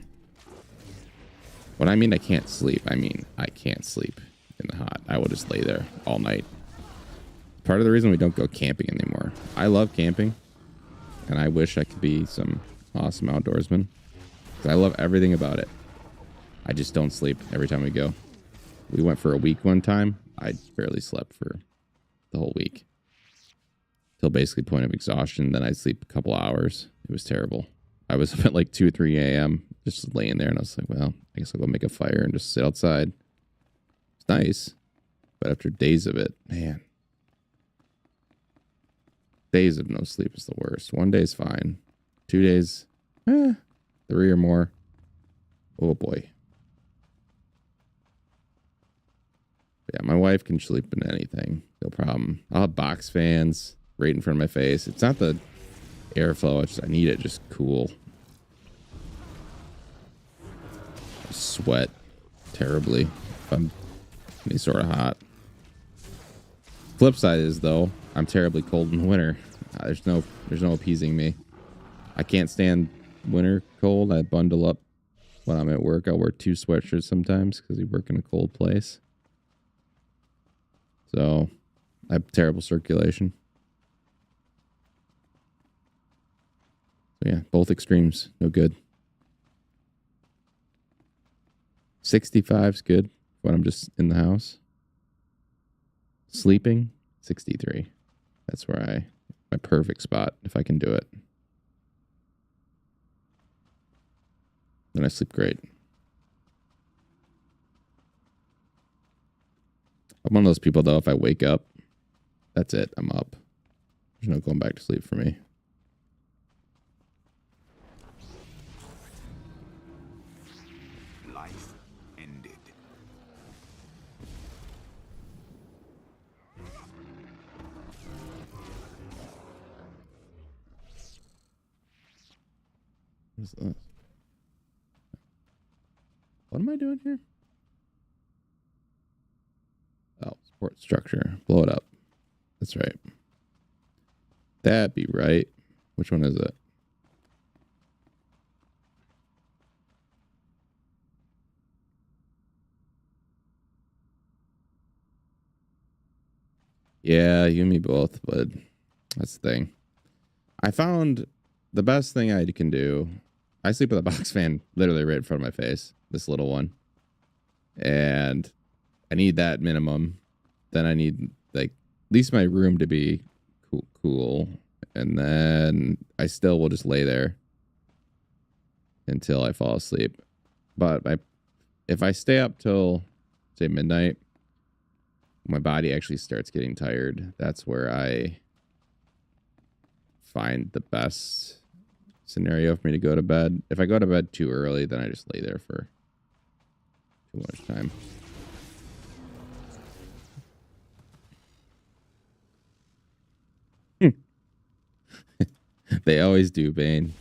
When I mean I can't sleep, I mean I can't sleep in the hot. I will just lay there all night. Part of the reason we don't go camping anymore. I love camping, and I wish I could be some awesome outdoorsman. Because I love everything about it. I just don't sleep every time we go. We went for a week one time. I barely slept for the whole week. Till basically point of exhaustion. Then I'd sleep a couple hours. It was terrible. I was up at like 2 or 3 a.m. just laying there, and I was like, well, I guess I'll go make a fire and just sit outside. It's nice. But after days of it, man. Days of no sleep is the worst. 1 day is fine. 2 days, 3 or more. Oh boy. But yeah, my wife can sleep in anything. No problem. I'll have box fans right in front of my face. It's not the airflow. I need it just cool. I sweat terribly if I'm any sort of hot. Flip side is though, I'm terribly cold in the winter. There's no appeasing me. I can't stand winter cold. I bundle up when I'm at work. I'll wear 2 sweatshirts sometimes because we work in a cold place. So I have terrible circulation. So yeah, both extremes, no good. 65's good when I'm just in the house. Sleeping, 63. That's where my perfect spot if I can do it. Then I sleep great. I'm one of those people though, if I wake up, that's it. I'm up. There's no going back to sleep for me. Life ended. What's this? What am I doing here? Oh, support structure. Blow it up. That's right. That'd be right. Which one is it? Yeah, you and me both, but that's the thing. I found the best thing I can do. I sleep with a box fan literally right in front of my face, this little one. And I need that minimum. Then I need like at least my room to be cool. And then I still will just lay there until I fall asleep. But if I stay up till say midnight, my body actually starts getting tired, that's where I find the best scenario for me to go to bed. If I go to bed too early, then I just lay there for too much time. They always do, Bane.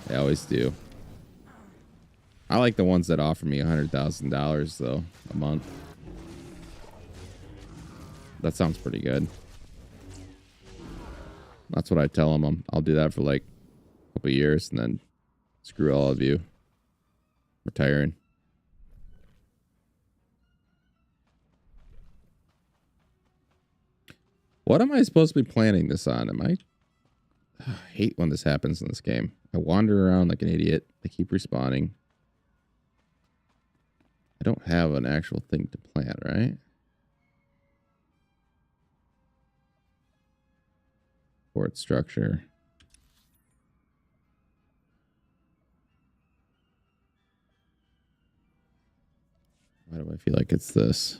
They always do. I like the ones that offer me $100,000 though a month. That sounds pretty good. That's what I tell them. I'll do that for like a couple years and then screw all of you. Retiring. What am I supposed to be planning this on? I hate when this happens in this game. I wander around like an idiot. I keep respawning. I don't have an actual thing to plant, right? Fort structure. Why do I feel like it's this?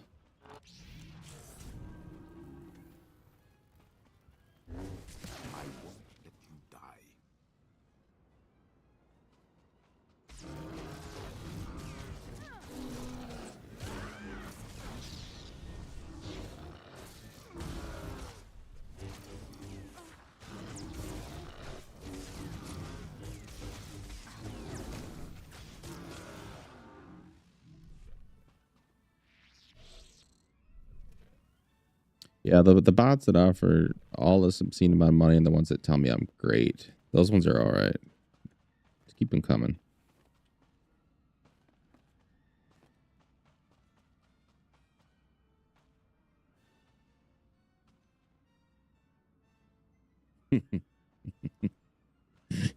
Yeah, the bots that offer all this obscene amount of money and the ones that tell me I'm great, those ones are all right. Just keep them coming.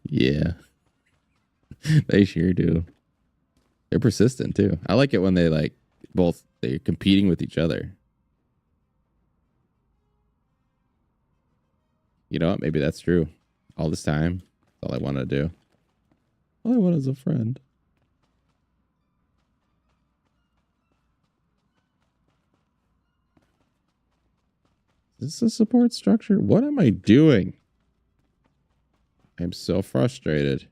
Yeah, they sure do. They're persistent too. I like it when they like they're competing with each other. You know what? Maybe that's true. All this time, that's all I want to do. All I want is a friend. Is this a support structure? What am I doing? I'm so frustrated.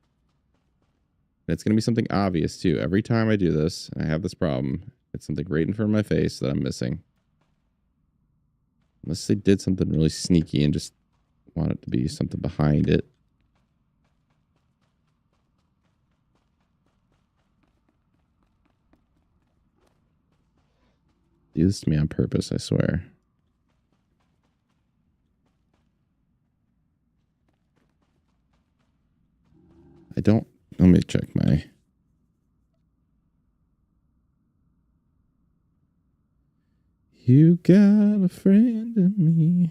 And it's going to be something obvious too. Every time I do this, and I have this problem, it's something right in front of my face that I'm missing. Unless they did something really sneaky and just want it to be something behind it. Do this to me on purpose, I swear. I don't... Let me check my... You got a friend in me.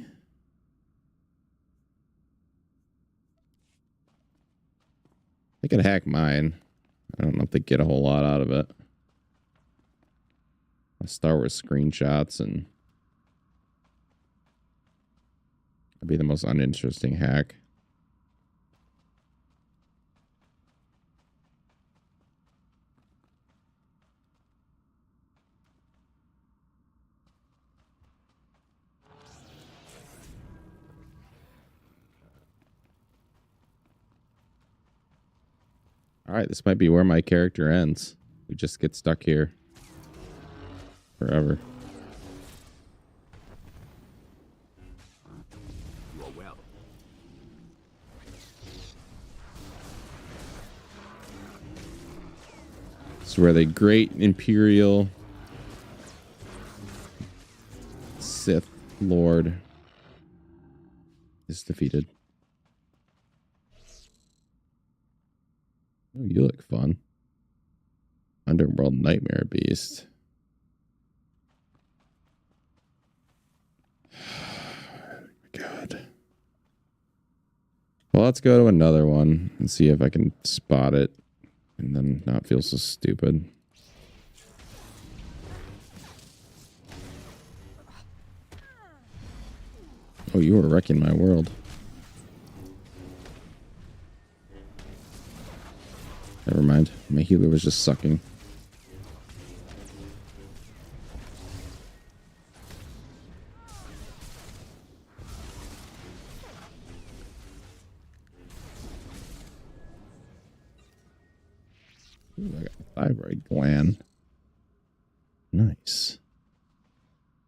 They could hack mine. I don't know if they get a whole lot out of it. Star Wars screenshots and... That'd be the most uninteresting hack. All right, this might be where my character ends. We just get stuck here forever. You are well. This is where the great Imperial Sith Lord is defeated. Oh, you look fun. Underworld Nightmare Beast. God. Well, let's go to another one and see if I can spot it and then not feel so stupid. Oh, you were wrecking my world. Never mind. My healer was just sucking. Ooh, I got a thyroid gland. Nice.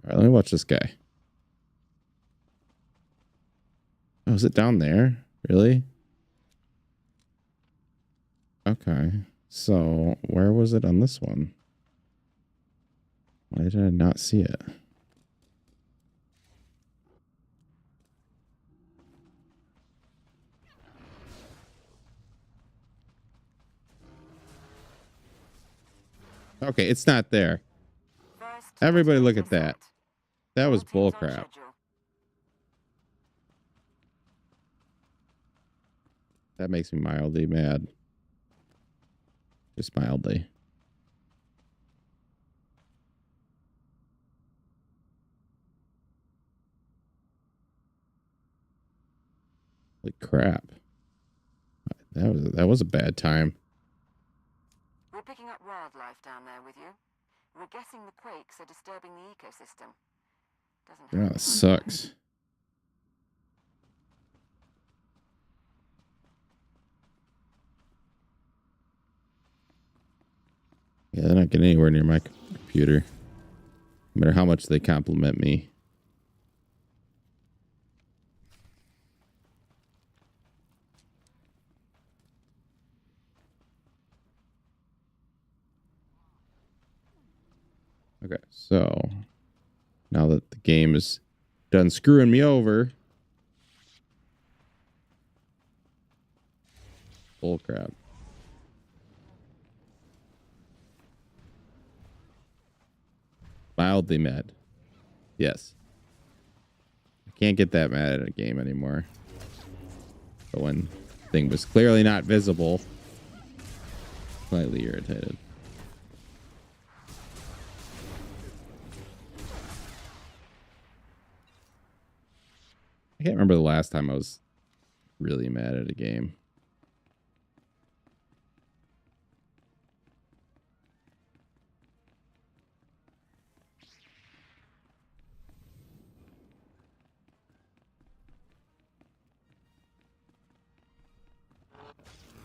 All right, let me watch this guy. Oh, is it down there? Really? Okay. So, where was it on this one? Why did I not see it? Okay, it's not there. Everybody look at that. That was bullcrap. That makes me mildly mad. Just mildly. Holy crap. That was a bad time. We're picking up wildlife down there with you. We're guessing the quakes are disturbing the ecosystem. Yeah, it sucks. Yeah, they're not getting anywhere near my computer. No matter how much they compliment me. Okay, so now that the game is done screwing me over. Bullcrap. Mildly mad. Yes. I can't get that mad at a game anymore. But when the thing was clearly not visible, slightly irritated. I can't remember the last time I was really mad at a game.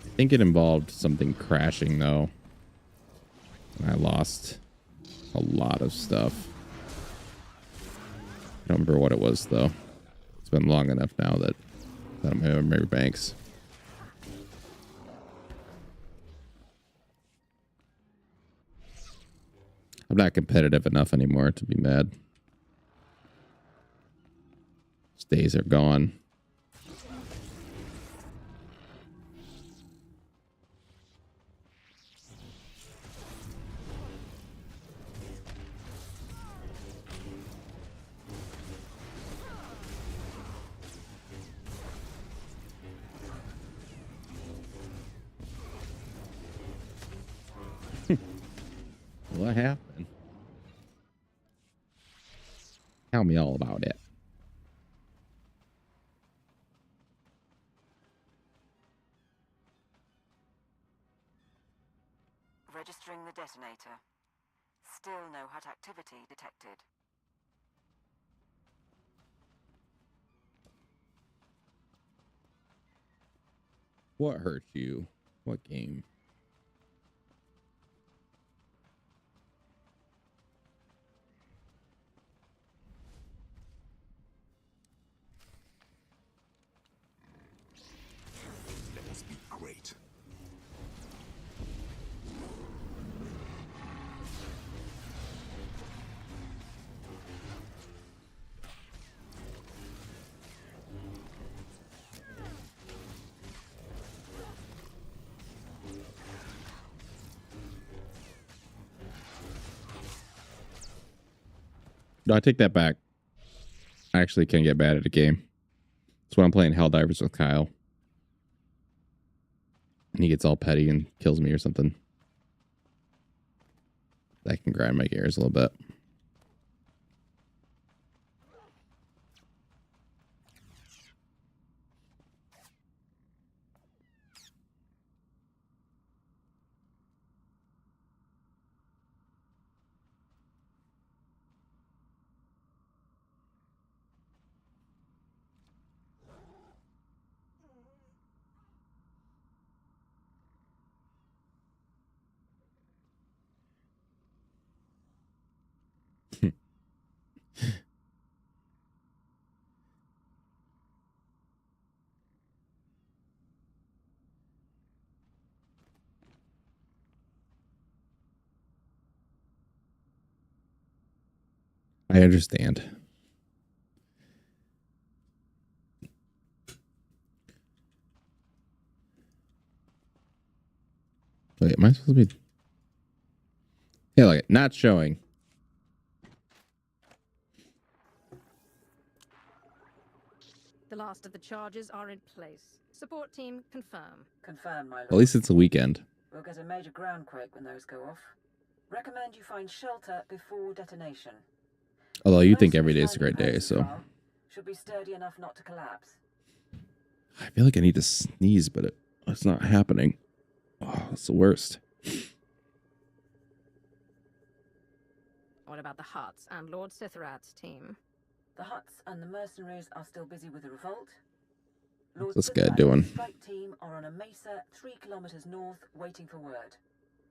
I think it involved something crashing though. And I lost a lot of stuff. I don't remember what it was though. It's been long enough now that I don't remember banks. I'm not competitive enough anymore to be mad. Those days are gone. What happened? Tell me all about it. Registering the detonator. Still no Hutt activity detected. What hurt you? What game? Let us be great. No, I take that back. I actually can get bad at a game. That's when I'm playing Helldivers with Kyle. And he gets all petty and kills me or something. That can grind my gears a little bit. I understand. Wait, am I supposed to be? Yeah, like not showing. The last of the charges are in place. Support team, confirm. Confirm, my lord. At least it's a weekend. We'll get a major groundquake when those go off. Recommend you find shelter before detonation. Although you think every day is a great day, so. Should be sturdy enough not to collapse. I feel like I need to sneeze, but it's not happening. Oh, it's the worst. What about the Hutts and Lord Sithrat's team? The Hutts and the mercenaries are still busy with the revolt. What's this guy doing? The strike team are on a mesa 3 kilometers north, waiting for word.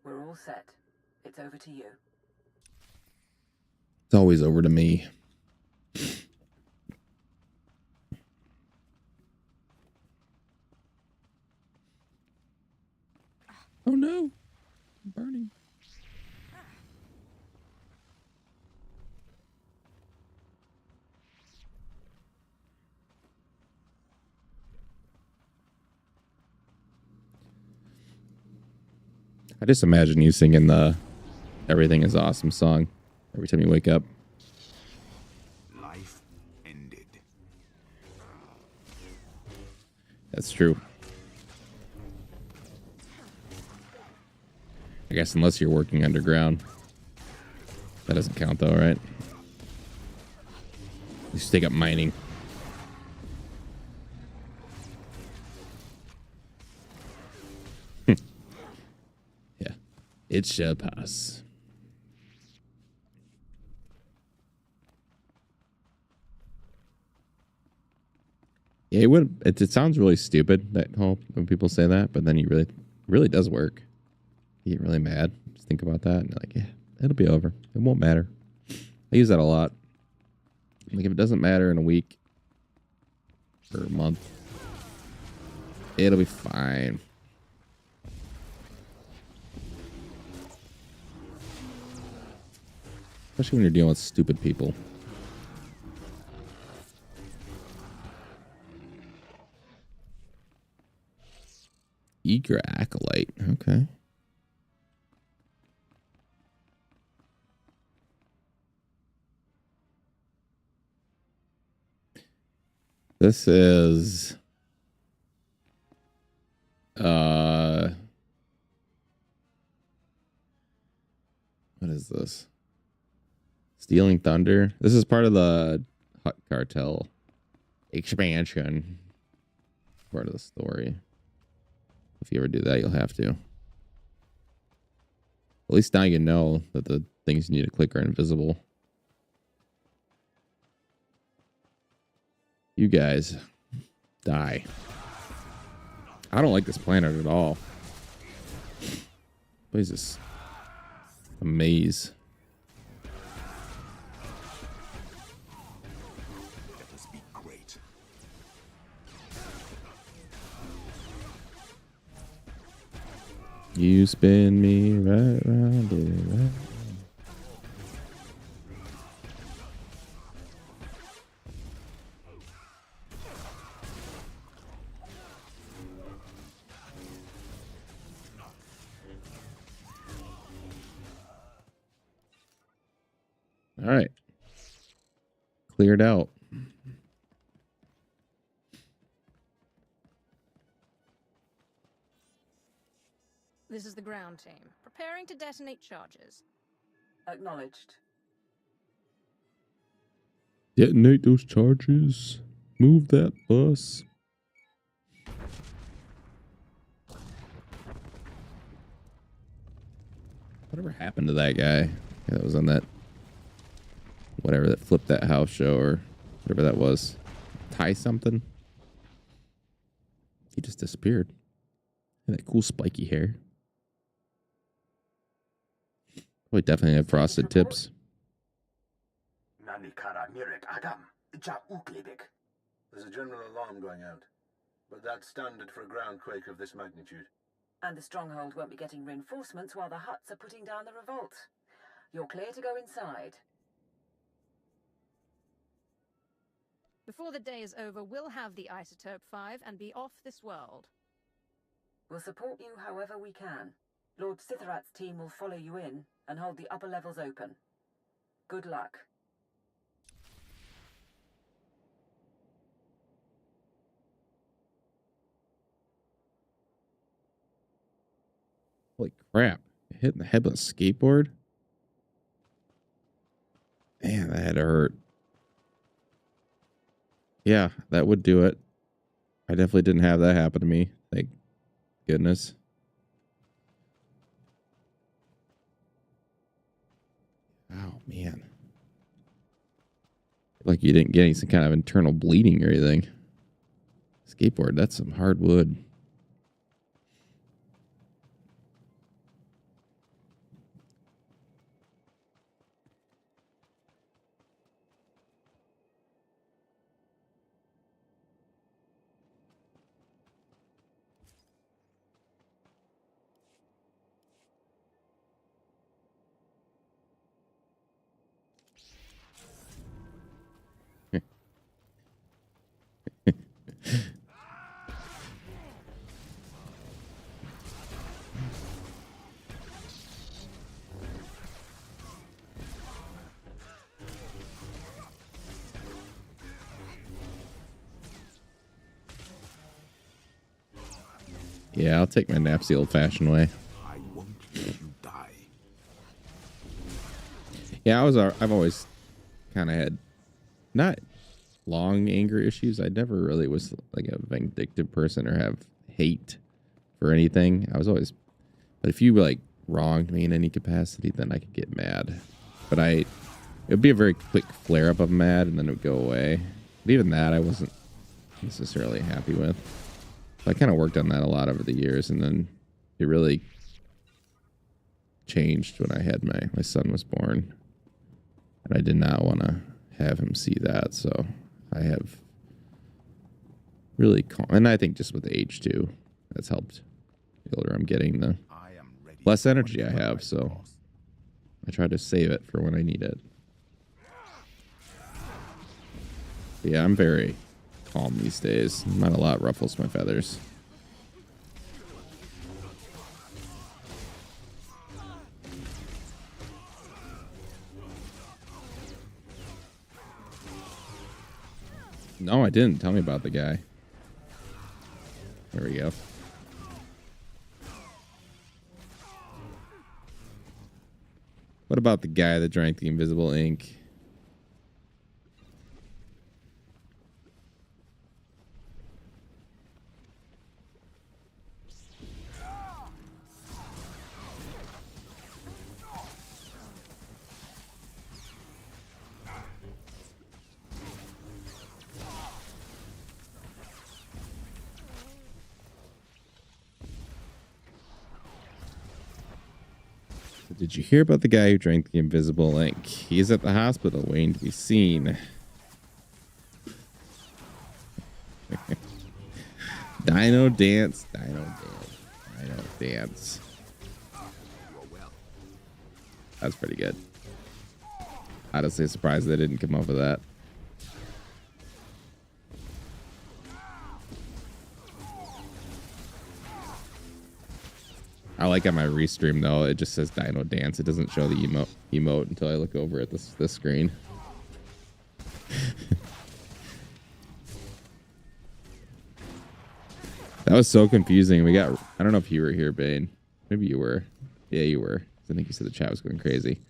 We're all set. It's over to you. It's always over to me. Oh no, I'm burning. I just imagine you singing the "Everything is Awesome" song every time you wake up. Life ended. That's true. I guess unless you're working underground. That doesn't count though, right? You just take up mining. Yeah. It shall pass. Yeah, it sounds really stupid that whole when people say that, but then it really does work. You get really mad. Just think about that and you're like, yeah, it'll be over. It won't matter. I use that a lot. Like if it doesn't matter in a week or a month, it'll be fine. Especially when you're dealing with stupid people. Eager acolyte. Okay. This is what is this? Stealing Thunder. This is part of the Hutt Cartel expansion. Part of the story. If you ever do that, you'll have to. At least now you know that the things you need to click are invisible. You guys die. I don't like this planet at all. What is this? A maze. Let us be great. You spin me right round it, right? All right. Cleared out. This is the ground team. Preparing to detonate charges. Acknowledged. Detonate those charges. Move that bus. Whatever happened to that guy that was on that, whatever, that flipped that house show or whatever that was? Tie something? He just disappeared. And that cool spiky hair. Probably definitely have frosted tips. There's a general alarm going out, but that's standard for a groundquake of this magnitude. And the stronghold won't be getting reinforcements while the Hutts are putting down the revolt. You're clear to go inside. Before the day is over, we'll have the Isotope 5 and be off this world. We'll support you however we can. Lord Sithrat's team will follow you in and hold the upper levels open. Good luck. Holy crap. Hit in the head with a skateboard? Man, that had to hurt. Yeah, that would do it. I definitely didn't have that happen to me. Thank goodness. Oh, man. Like you didn't get any some kind of internal bleeding or anything. Skateboard, that's some hard wood. Yeah, I'll take my naps the old-fashioned way. I won't let you die. Yeah, I've always kind of had not long anger issues. I never really was like a vindictive person or have hate for anything. I was always, but if you like wronged me in any capacity, then I could get mad. But it would be a very quick flare up of mad, and then it would go away. But even that, I wasn't necessarily happy with. So I kind of worked on that a lot over the years, and then it really changed when I had my son was born, and I did not want to have him see that. So I have really and I think just with age too, that's helped. The older I'm getting, the less energy I have. So I try to save it for when I need it. But yeah, I'm very calm these days. Not a lot ruffles my feathers. No, I didn't. Tell me about the guy. There we go. What about the guy that drank the invisible ink? Did you hear about the guy who drank the invisible ink? He's at the hospital waiting to be seen. Dino dance, dino dance, dino dance. That's pretty good. Honestly, surprised they didn't come up with that. I like on my restream though, it just says Dino Dance. It doesn't show the emote until I look over at this screen. That was so confusing. I don't know if you were here, Bane. Maybe you were. Yeah, you were. I think you said the chat was going crazy.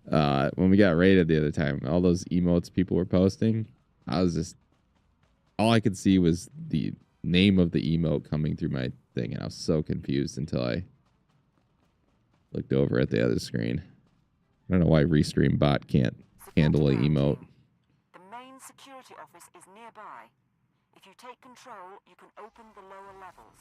When we got raided the other time, all those emotes people were posting, all I could see was the name of the emote coming through my thing, and I was so confused until I looked over at the other screen. I don't know why Restream bot can't handle an emote. The main security office is nearby. If you take control, you can open the lower levels.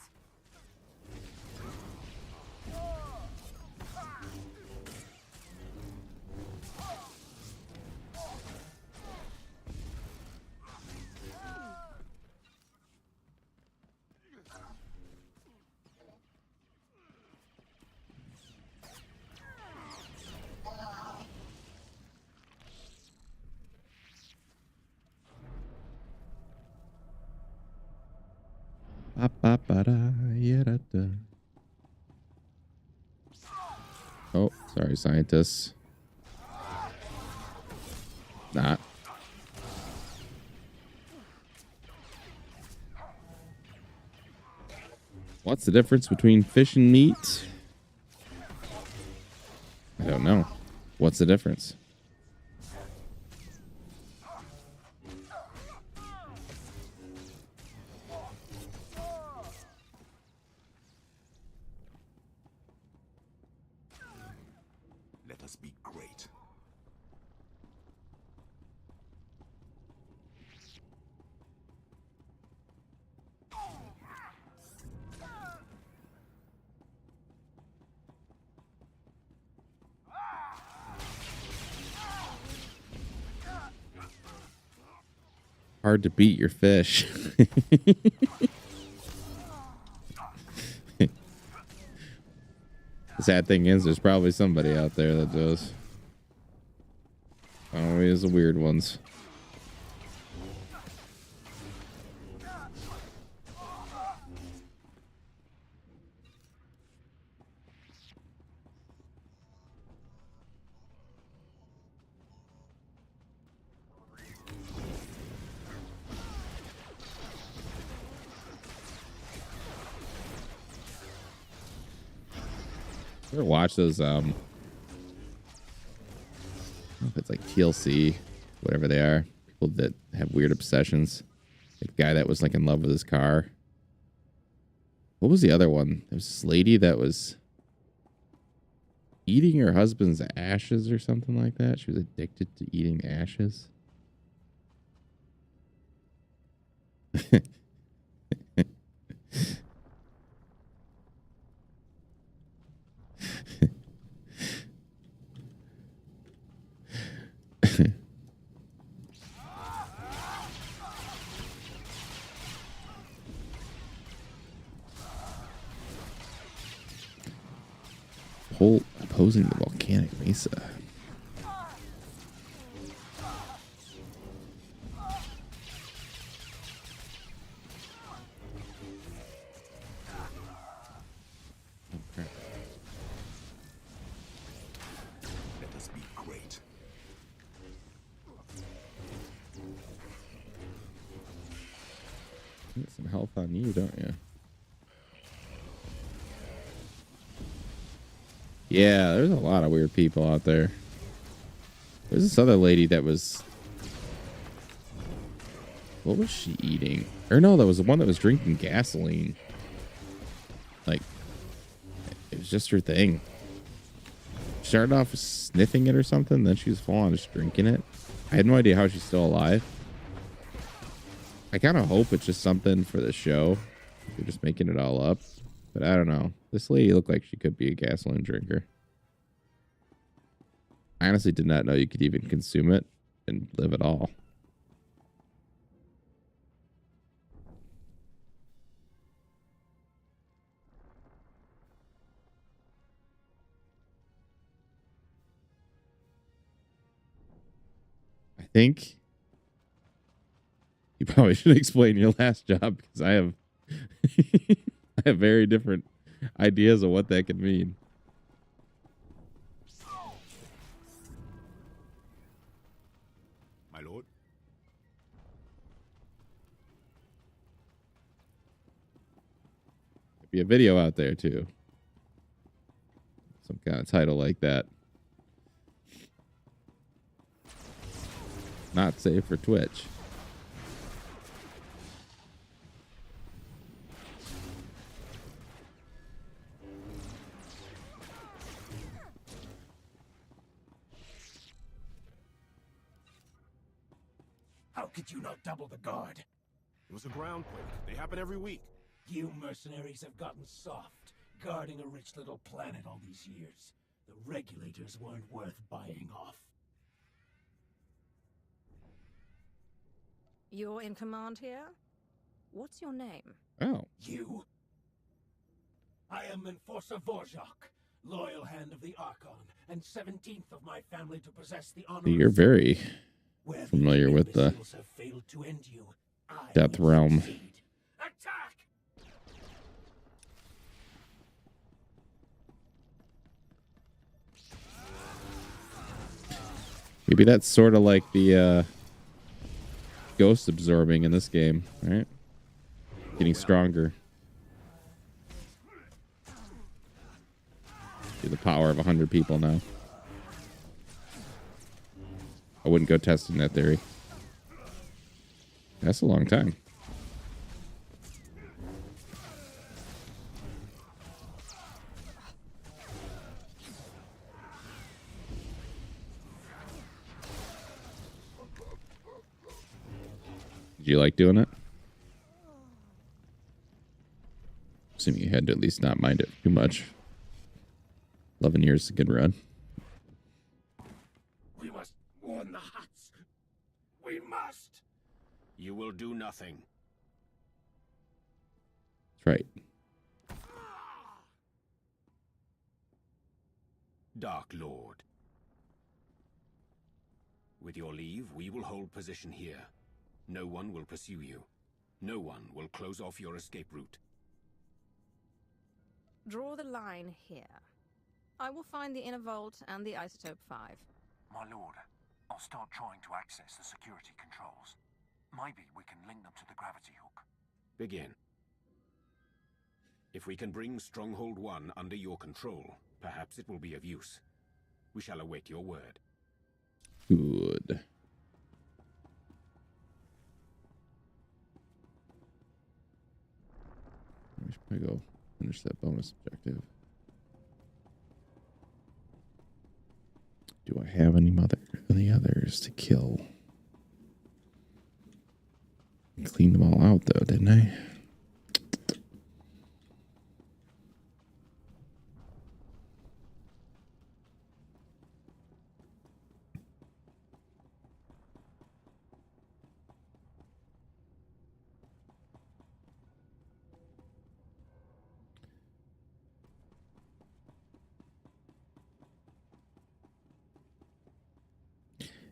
Oh, sorry, scientists. Not. What's the difference between fish and meat? I don't know. What's the difference? Let us be great. Hard to beat your fish. The sad thing is, there's probably somebody out there that does. Always the weird ones. You ever watch those, I don't know if it's like TLC, whatever they are, people that have weird obsessions. The guy that was like in love with his car. What was the other one? There was this lady that was eating her husband's ashes or something like that. She was addicted to eating ashes. Pole opposing the volcanic mesa. Okay. Let us be great. You get some health on you, don't you? Yeah, there's a lot of weird people out there. There's this other lady that was... What was she eating? Or no, that was the one that was drinking gasoline. Like, it was just her thing. She started off sniffing it or something, then she was full on just drinking it. I had no idea how she's still alive. I kind of hope it's just something for the show. They're just making it all up. But I don't know. This lady looked like she could be a gasoline drinker. I honestly did not know you could even consume it and live at all. I think you probably should explain your last job, because I have I have very different ideas of what that could mean. My lord? There'd be a video out there too. Some kind of title like that. Not safe for Twitch. How could you not double the guard? It was a ground quake. They happen every week. You mercenaries have gotten soft, guarding a rich little planet all these years. The regulators weren't worth buying off. You're in command here? What's your name? Oh. You? I am Enforcer Vorjak, loyal hand of the Archon, and 17th of my family to possess the honor. You're very familiar with the have failed to end you, Death Realm. Attack! Maybe that's sort of like the ghost absorbing in this game, right? Getting stronger. See the power of 100 people now. I wouldn't go testing that theory. That's a long time. Did you like doing it? Assuming you had to at least not mind it too much. 11 years is a good run. We must warn the Hutts. We must. You will do nothing. That's right. Dark Lord. With your leave, we will hold position here. No one will pursue you. No one will close off your escape route. Draw the line here. I will find the inner vault and the isotope 5. My lord, I'll start trying to access the security controls. Maybe we can link them to the gravity hook. Begin. If we can bring Stronghold 1 under your control, perhaps it will be of use. We shall await your word. Good. We should probably go finish that bonus objective. Do I have any others to kill? I cleaned them all out though, didn't I?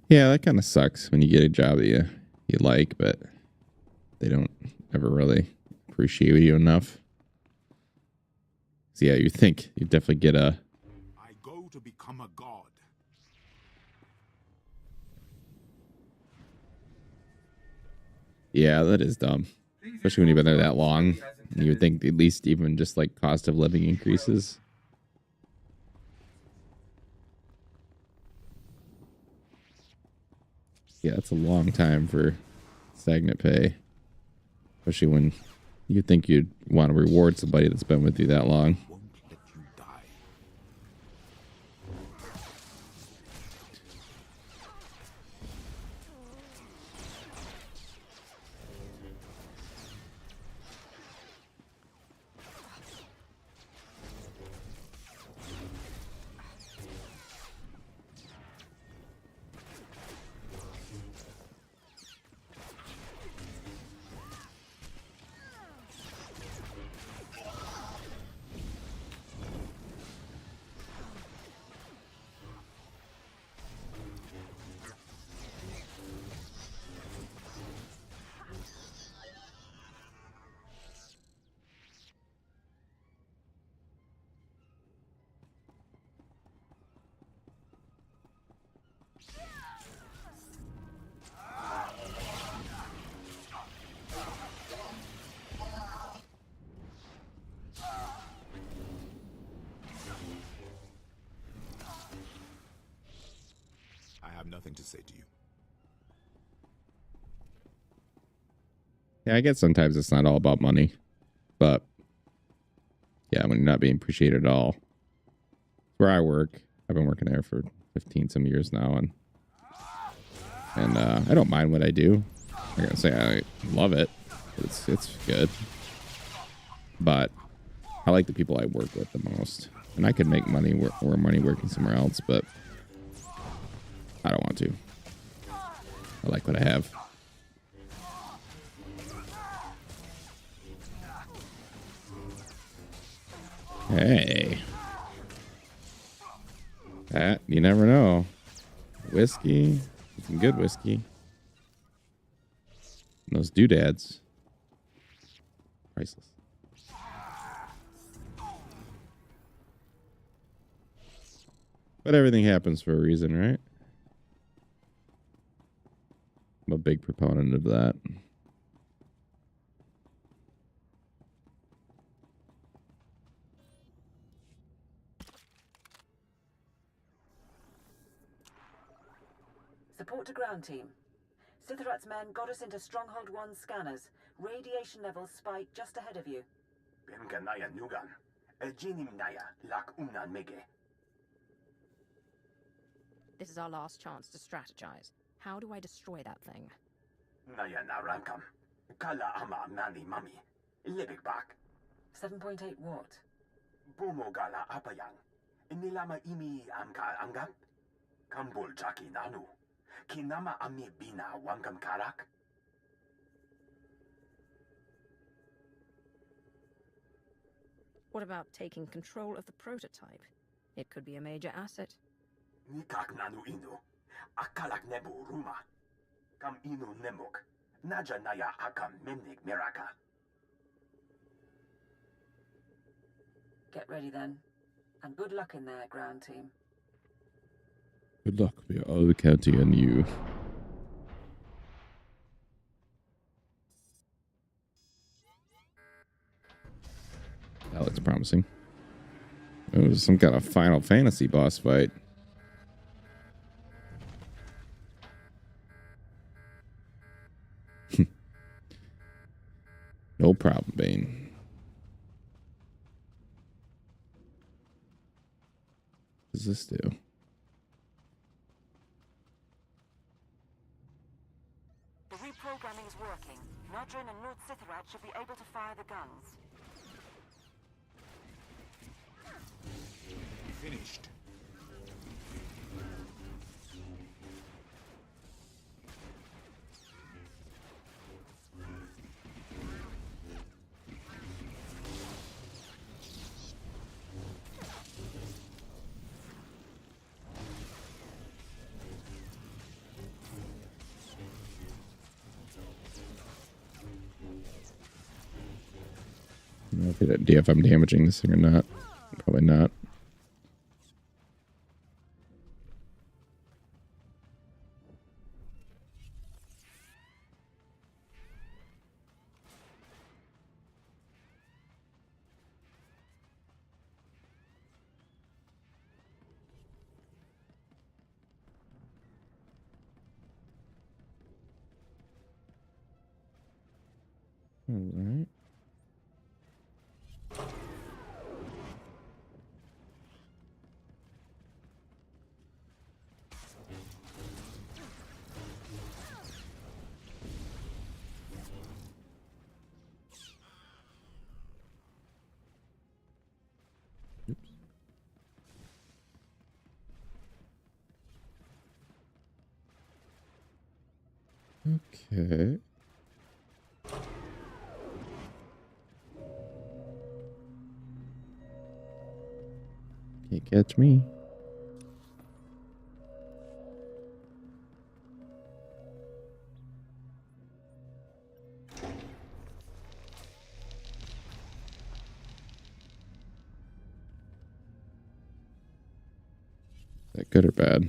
Yeah, that kind of sucks when you get a job that you like, but they don't ever really appreciate you enough. So yeah, you think you definitely get a. I go to become a god. Yeah, that is dumb. Especially when you've been there that long. You would think at least even just like cost of living increases. Yeah, it's a long time for stagnant pay. Especially when you think you'd want to reward somebody that's been with you that long. Nothing to say to you. Yeah, I guess sometimes it's not all about money. But yeah, when you're not being appreciated at all. Where I work, I've been working there for 15 some years now, and I don't mind what I do. I'm gonna say I love it. It's good. But I like the people I work with the most. And I could make money more money working somewhere else, but I don't want to. I like what I have. Hey. You never know. Whiskey. Some good whiskey. And those doodads. Priceless. But everything happens for a reason, right? I'm a big proponent of that. Support to ground team. Sithrat's men got us into Stronghold 1 scanners. Radiation levels spike just ahead of you. This is our last chance to strategize. How do I destroy that thing? 7.8 watt. What about taking control of the prototype? It could be a major asset. Get ready then. And good luck in there, ground team. Good luck. We are all counting on you. That looks promising. It was some kind of Final Fantasy boss fight. No problem, Bane. What does this do? The reprogramming is working. Nodrin and North Sithrat should be able to fire the guns. Finished. I don't know if I'm damaging this thing or not. Probably not. All right. Okay. Can't catch me. Is that good or bad?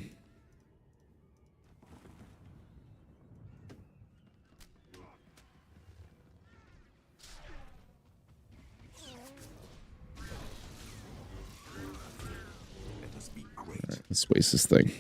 Let's waste this thing.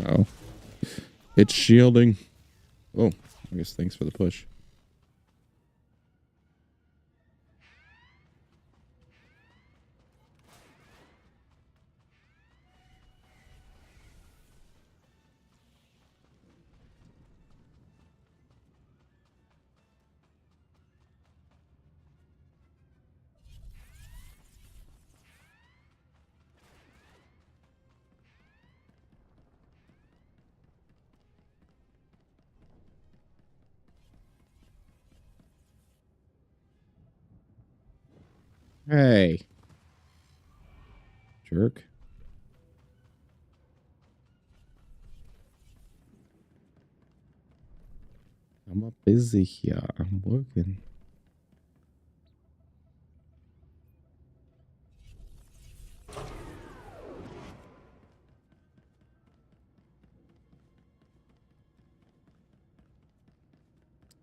Oh. It's shielding. Oh, I guess thanks for the push. Hey. Jerk. I'm up busy here. I'm working.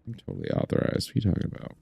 I'm totally authorized. What are you talking about?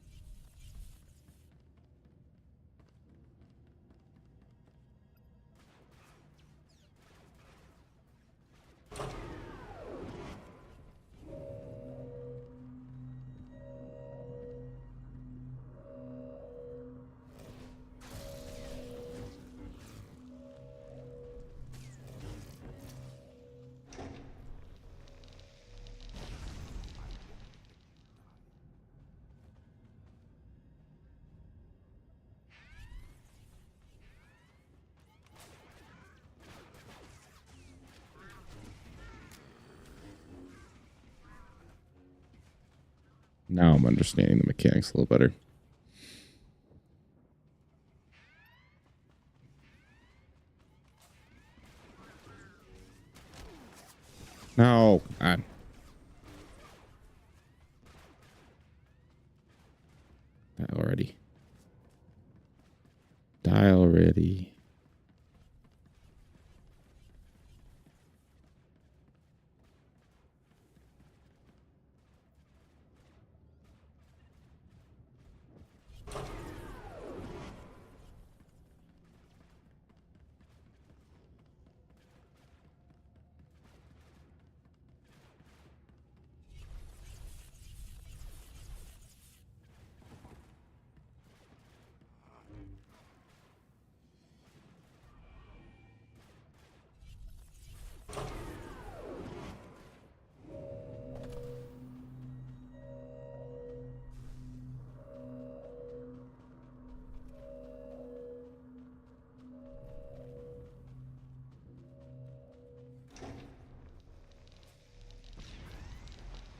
Now I'm understanding the mechanics a little better. No, God. Die already. Die already.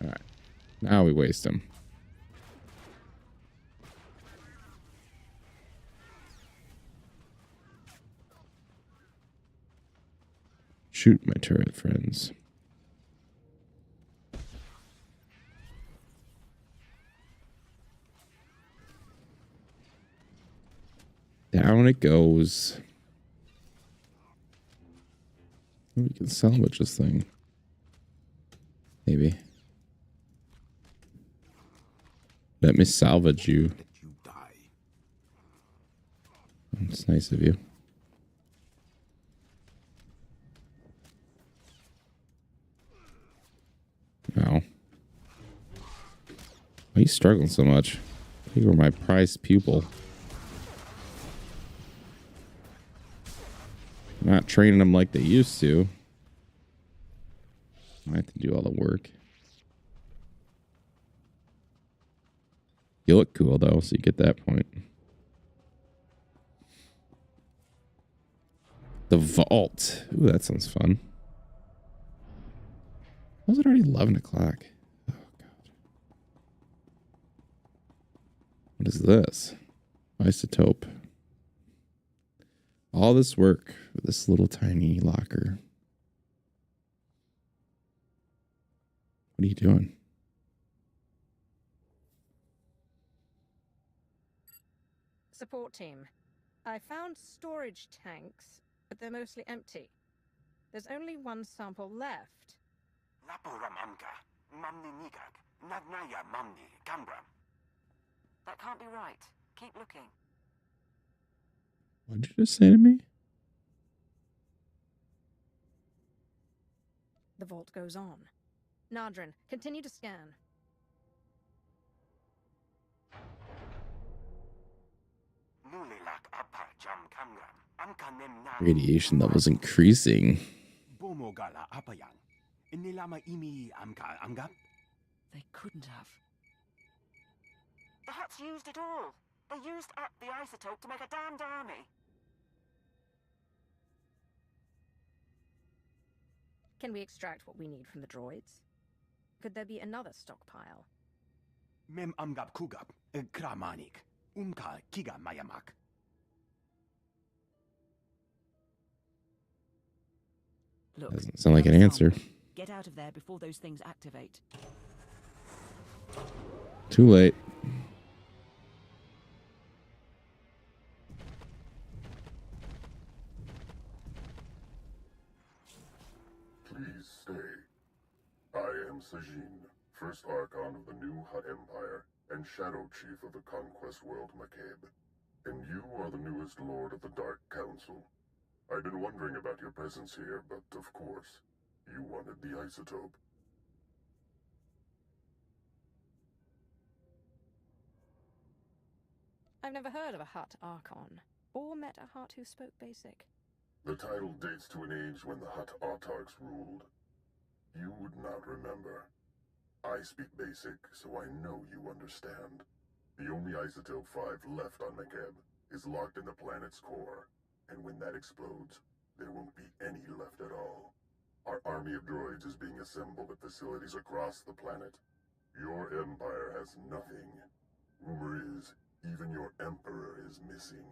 All right. Now we waste him. Shoot my turret friends. Down it goes. We can salvage this thing. Maybe. Let me salvage you. That's nice of you. No. Why are you struggling so much? You were my prized pupil. Not training them like they used to. I have to do all the work. You look cool though, so you get that point. The vault. Ooh, that sounds fun. Was it already 11 o'clock? Oh, God. What is this? Isotope. All this work for this little tiny locker. What are you doing? Support team. I found storage tanks, but they're mostly empty. There's only one sample left. That can't be right. Keep looking. What did you just say to me? The vault goes on. Nadrin, continue to scan. Radiation levels increasing. They couldn't have. The Hutts used it all. They used up the isotope to make a damned army. Can we extract what we need from the droids? Could there be another stockpile? Mem amgab kugab, kramanik, umka kiga mayamak. Look, Doesn't sound like an answer. Get out of there before those things activate. Too late. Please stay. I am Sajin, first Archon of the new Hutt Empire, and Shadow Chief of the Conquest World Makeb. And you are the newest Lord of the Dark Council. I've been wondering about your presence here, but of course, you wanted the isotope. I've never heard of a Hutt Archon, or met a Hutt who spoke Basic. The title dates to an age when the Hutt autarchs ruled. You would not remember. I speak Basic, so I know you understand. The only Isotope 5 left on Makeb is locked in the planet's core, and when that explodes, there won't be any left at all. Our army of droids is being assembled at facilities across the planet. Your empire has nothing. Rumor is, even your emperor is missing.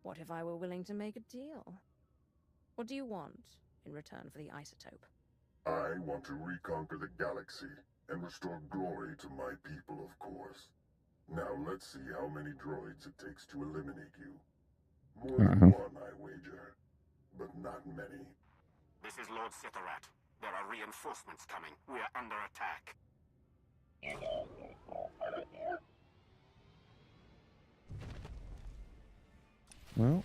What if I were willing to make a deal? What do you want in return for the isotope? I want to reconquer the galaxy and restore glory to my people, of course. Now let's see how many droids it takes to eliminate you. More than one, I wager, but not many. This is Lord Sithorat. There are reinforcements coming. We are under attack. Well,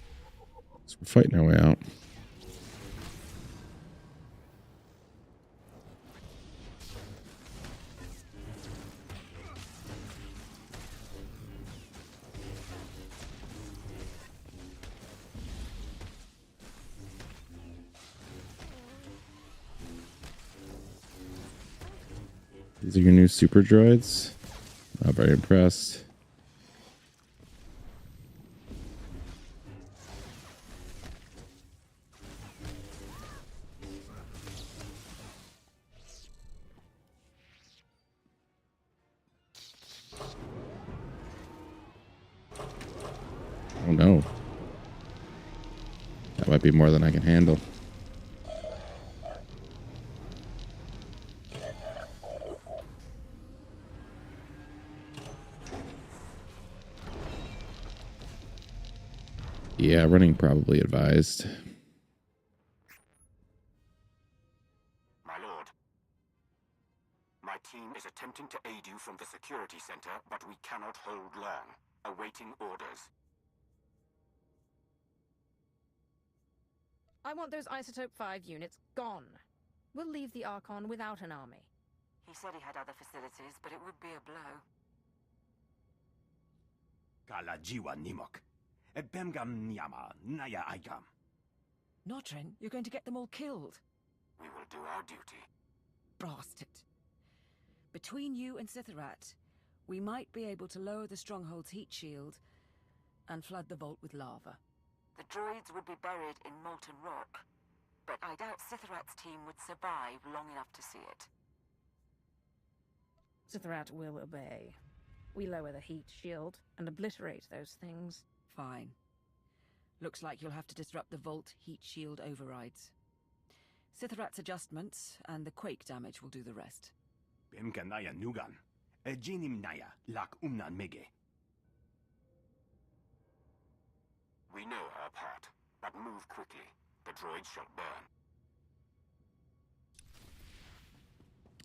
so we're fighting our way out. These are your new super droids. Not very impressed. Oh no. That might be more than I can handle. Yeah, running probably advised. My lord. My team is attempting to aid you from the security center, but we cannot hold long. Awaiting orders. I want those Isotope 5 units gone. We'll leave the Archon without an army. He said he had other facilities, but it would be a blow. Kalajiwa Nimok. Bemgam Nyama, Naya Igam. Notrin, you're going to get them all killed. We will do our duty. Bastard. Between you and Sithorat, we might be able to lower the stronghold's heat shield and flood the vault with lava. The droids would be buried in molten rock, but I doubt Sithorat's team would survive long enough to see it. Sithorat will obey. We lower the heat shield and obliterate those things. Fine. Looks like you'll have to disrupt the vault heat shield overrides. Sithorat's adjustments and the quake damage will do the rest. Bemkanaya Nugan. Jinim Naya, Lak Umnan Mege. We know our part, but move quickly. The droids shall burn.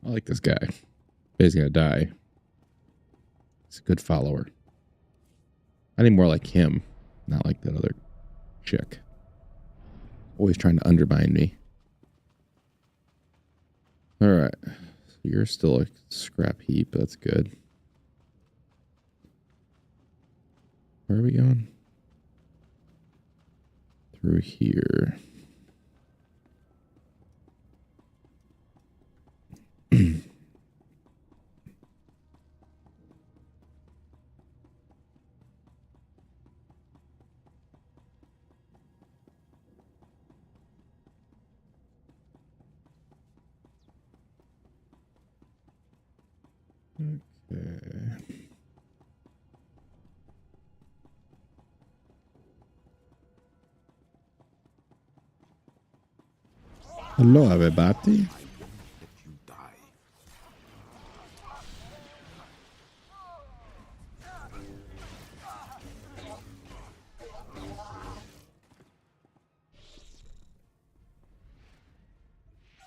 I like this guy. But he's gonna die. He's a good follower. I need more like him, not like that other chick. Always trying to undermine me. Alright. So you're still a scrap heap. That's good. Where are we going? Through here. Okay. Hello, everybody.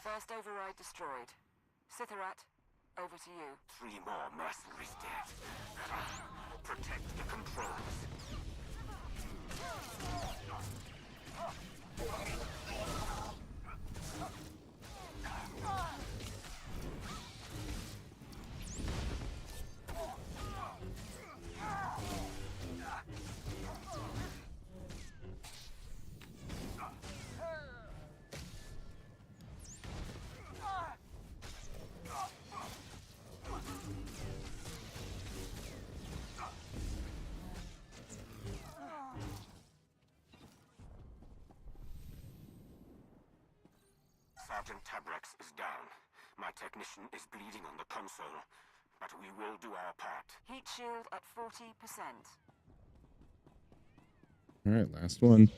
First override destroyed. Sitharat, over to you. 3 more mercenaries dead. Protect the controls. Sergeant Tabrex is down. My technician is bleeding on the console, but we will do our part. Heat shield at 40%. All right, last one.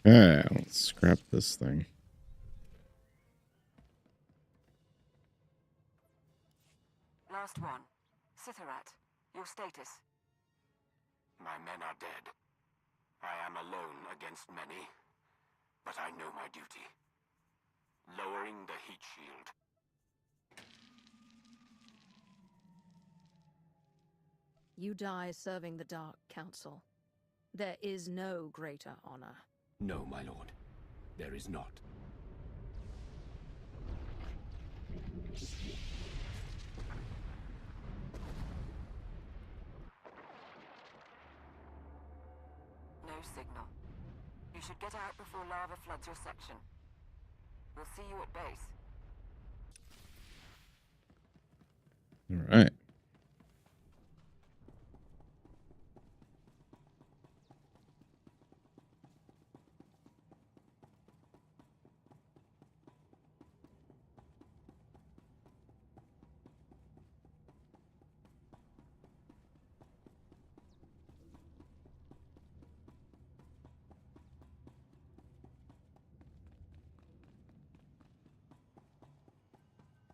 Alright, let's scrap this thing. Last one. Sitharat, your status. My men are dead. I am alone against many, but I know my duty. Lowering the heat shield. You die serving the Dark Council. There is no greater honor. No, my lord. There is not. No signal. You should get out before lava floods your section. We'll see you at base. All right.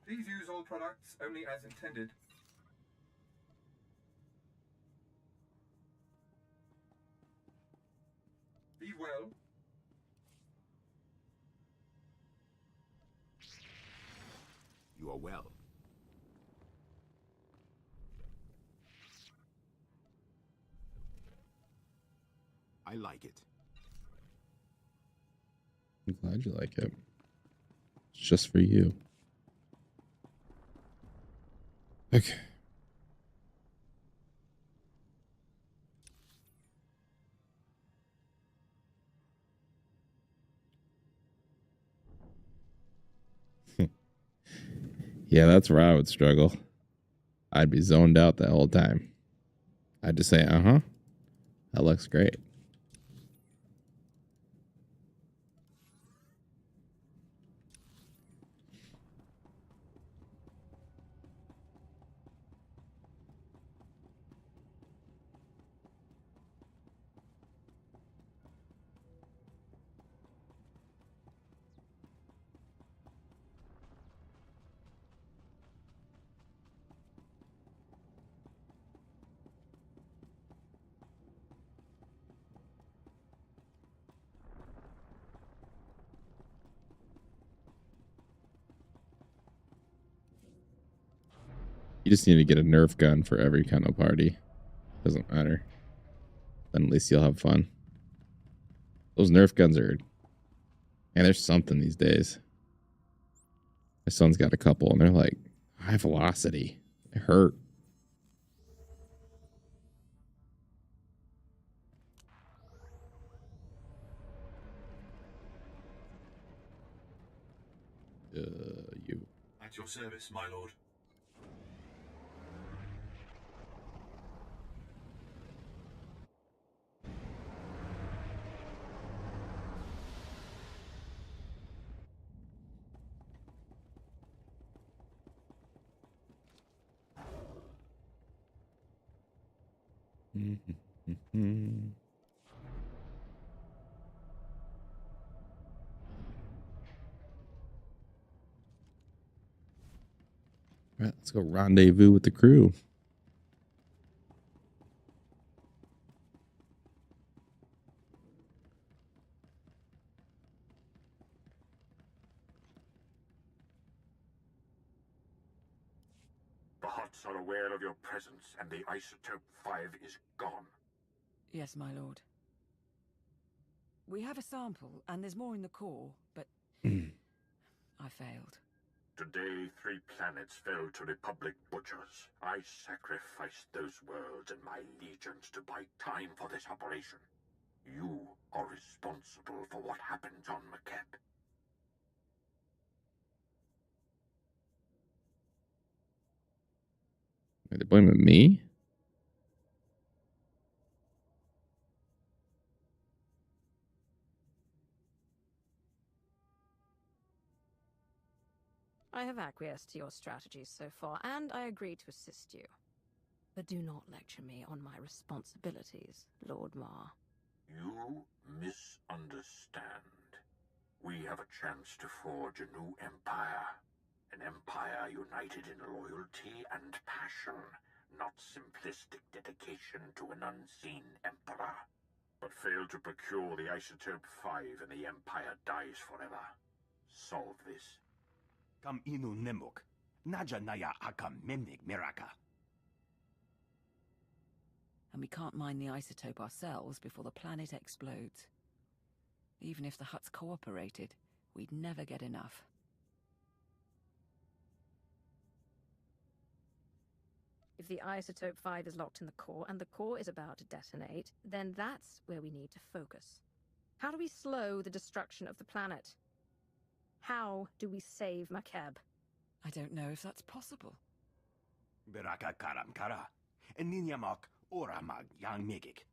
Please use all products only as intended. Be well. You are well. I like it. I'm glad you like it. It's just for you. Okay. Yeah, that's where I would struggle. I'd be zoned out the whole time. I'd just say, uh-huh. That looks great. You just need to get a Nerf gun for every kind of party. Doesn't matter. Then at least you'll have fun. Those Nerf guns are... Man, there's something these days. My son's got a couple, and they're like high velocity. They hurt. At your service, my lord. Right, let's go rendezvous with the crew. The Hutts are aware of your presence, and the Isotope 5 is gone. Yes, my lord. We have a sample, and there's more in the core, but I failed. Today, 3 planets fell to Republic butchers. I sacrificed those worlds and my legions to buy time for this operation. You are responsible for what happened on Makeb. Are they blaming me? I have acquiesced to your strategies so far, and I agree to assist you. But do not lecture me on my responsibilities, Lord Mar. You misunderstand. We have a chance to forge a new empire. An empire united in loyalty and passion, not simplistic dedication to an unseen emperor. But fail to procure the Isotope 5 and the empire dies forever. Solve this. Kam inu nemuk. Naja naya akam memnik miraka. And we can't mine the isotope ourselves before the planet explodes. Even if the Hutts cooperated, we'd never get enough. If the Isotope 5 is locked in the core, and the core is about to detonate, then that's where we need to focus. How do we slow the destruction of the planet? How do we save Makeb? I don't know if that's possible. Beraka karam kara. Eninyamak oramag yang megik.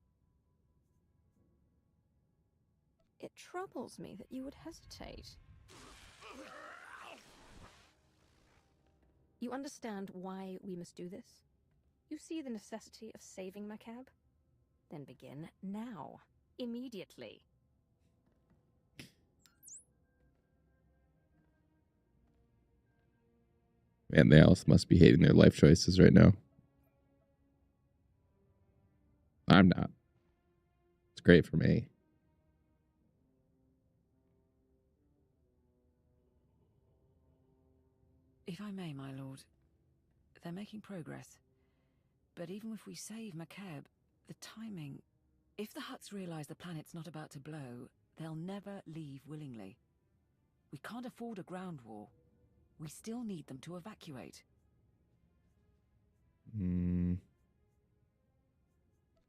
It troubles me that you would hesitate. You understand why we must do this? You see the necessity of saving Makeb? Then begin now. Immediately. Man, they all must be hating their life choices right now. I'm not. It's great for me. If I may, my lord, they're making progress. But even if we save Makeb, the timing... If the Hutts realize the planet's not about to blow, they'll never leave willingly. We can't afford a ground war. We still need them to evacuate. Hmm.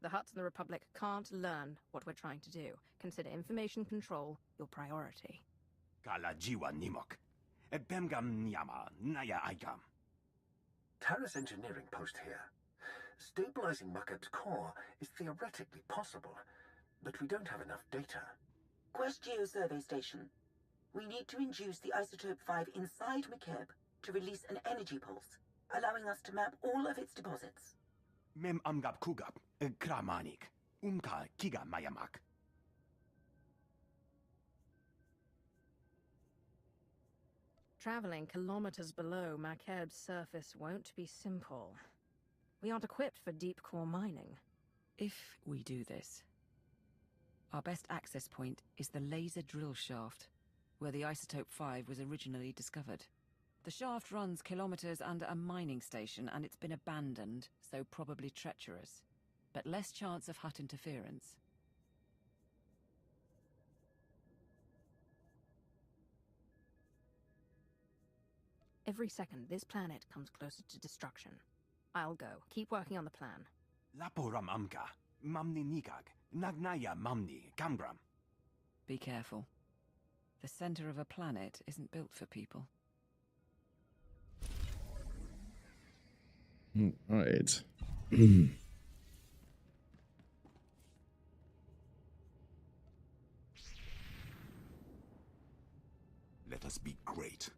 The Hutts and the Republic can't learn what we're trying to do. Consider information control your priority. Kala jiwa nimok. Ebemgam nyama naya aikam. Terra's engineering post here. Stabilizing Makeb's core is theoretically possible, but we don't have enough data. Quest Geo Survey Station. We need to induce the Isotope 5 inside Makeb to release an energy pulse, allowing us to map all of its deposits. Mem amgab kugab. Kramanik. Umka kiga mayamak. Traveling kilometers below Makeb's surface won't be simple. We aren't equipped for deep core mining. If we do this, our best access point is the laser drill shaft, where the Isotope 5 was originally discovered. The shaft runs kilometers under a mining station, and it's been abandoned, so probably treacherous. But less chance of Hutt interference. Every second, this planet comes closer to destruction. I'll go. Keep working on the plan. Laporam amka. Mamni nikag. Nagnaya mamni. Kambram. Be careful. The center of a planet isn't built for people. All right. Let us be great.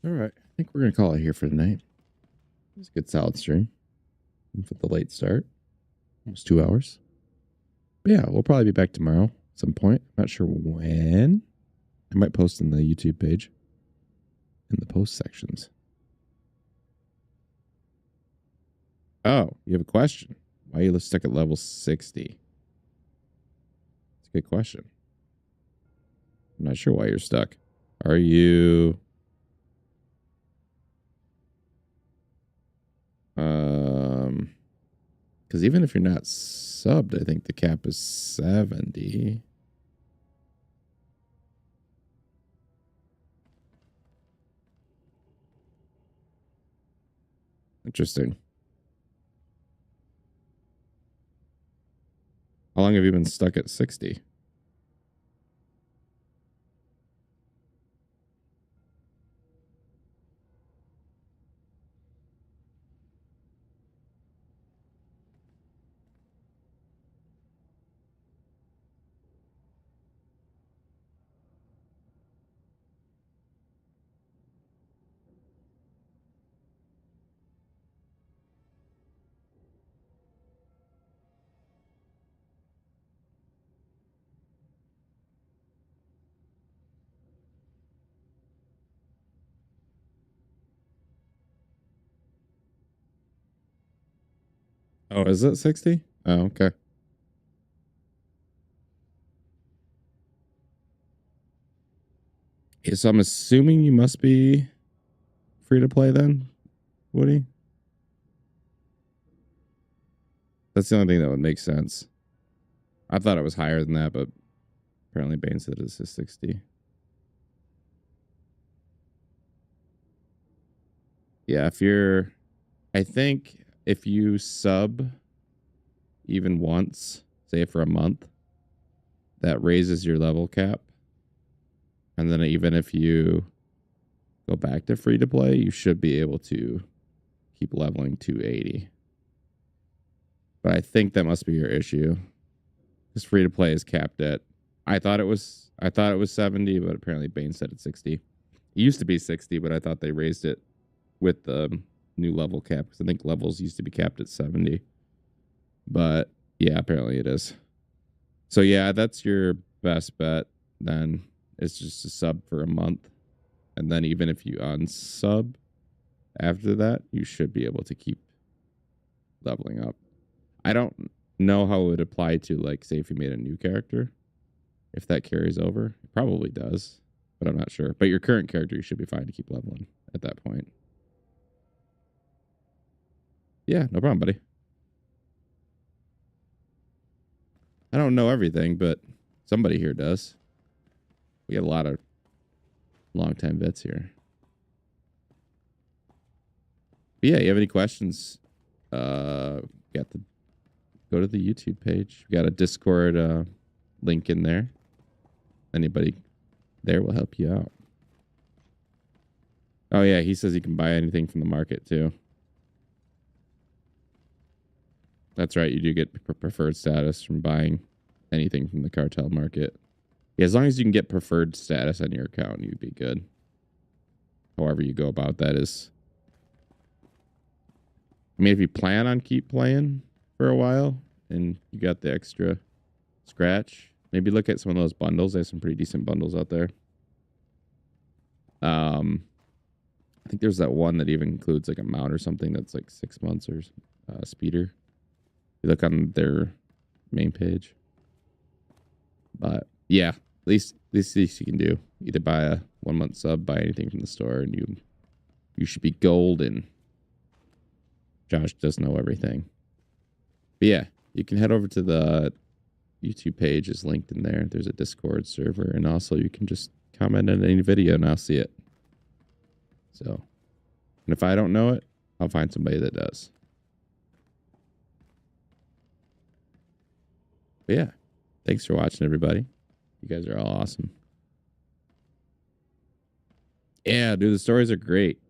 All right. I think we're going to call it here for tonight. It was a good solid stream. And for the late start. Almost 2 hours. But yeah, we'll probably be back tomorrow at some point. Not sure when. I might post in the YouTube page. In the post sections. Oh, you have a question. Why are you stuck at level 60? It's a good question. I'm not sure why you're stuck. Are you... Because even if you're not subbed, I think the cap is 70. Interesting. How long have you been stuck at 60? Oh, is it 60? Oh, okay. Okay, so I'm assuming you must be free to play then, Woody? That's the only thing that would make sense. I thought it was higher than that, but apparently Bane said it's a 60. Yeah, if you're... I think if you sub even once, say for a month, that raises your level cap. And then even if you go back to free to play, you should be able to keep leveling to 80. But I think that must be your issue. Because free to play is capped at... I thought it was 70, but apparently Bane said it's 60. It used to be 60, but I thought they raised it with the new level cap. Because I think levels used to be capped at 70. But yeah, apparently it is. So yeah, that's your best bet then. It's just a sub for a month. And then even if you unsub after that, you should be able to keep leveling up. I don't know how it would apply to, like, say if you made a new character. If that carries over. It probably does. But I'm not sure. But your current character, you should be fine to keep leveling at that point. Yeah, no problem, buddy. I don't know everything, but somebody here does. We got a lot of long-time vets here. But yeah, you have any questions? Go to the YouTube page. We got a Discord link in there. Anybody there will help you out. Oh yeah, he says you can buy anything from the market too. That's right, you do get preferred status from buying anything from the cartel market. Yeah, as long as you can get preferred status on your account, you'd be good. However you go about that is... I mean, if you plan on keep playing for a while and you got the extra scratch, maybe look at some of those bundles. There's some pretty decent bundles out there. I think there's that one that even includes like a mount or something that's like 6 months or speeder. You look on their main page. But yeah, at least you can do. Either buy a 1 month sub, buy anything from the store, and you should be golden. Josh does know everything. But yeah, you can head over to the YouTube page is linked in there. There's a Discord server, and also you can just comment on any video and I'll see it. So, and if I don't know it, I'll find somebody that does. But yeah, thanks for watching, everybody. You guys are all awesome. Yeah, dude, the stories are great.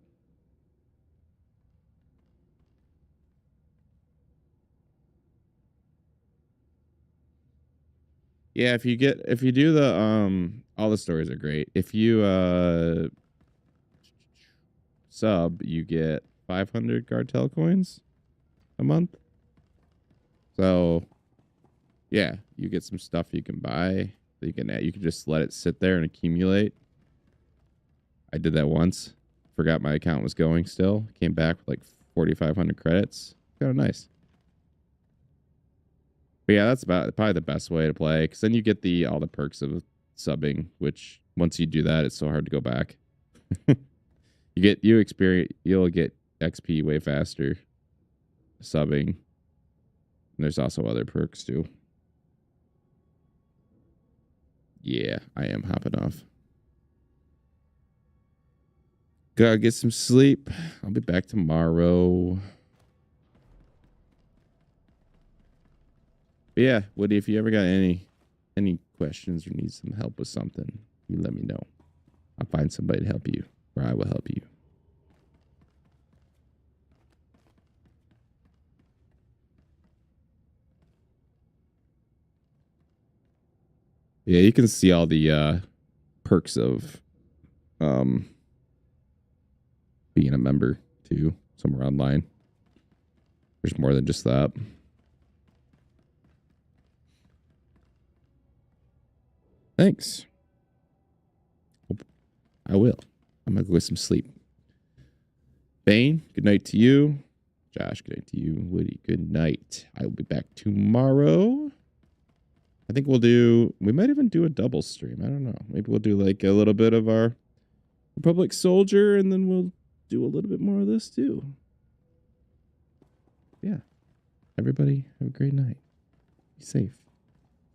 Yeah, if you do the all the stories are great. If you sub, you get 500 cartel coins a month. So yeah, you get some stuff you can buy. You can just let it sit there and accumulate. I did that once. Forgot my account was going still. Came back with like 4,500 credits. Kind of nice. But yeah, that's probably the best way to play, because then you get all the perks of subbing, which once you do that, it's so hard to go back. You'll get XP way faster subbing. And there's also other perks too. Yeah, I am hopping off. Gotta get some sleep. I'll be back tomorrow. But yeah, Woody, if you ever got any questions or need some help with something, you let me know. I'll find somebody to help you, or I will help you. Yeah, you can see all the perks of being a member too, somewhere online. There's more than just that. Thanks. I will. I'm going to go get some sleep. Bane, good night to you. Josh, good night to you. Woody, good night. I will be back tomorrow. I think we might even do a double stream. I don't know. Maybe we'll do like a little bit of our Republic Soldier, and then we'll do a little bit more of this too. Yeah. Everybody, have a great night. Be safe.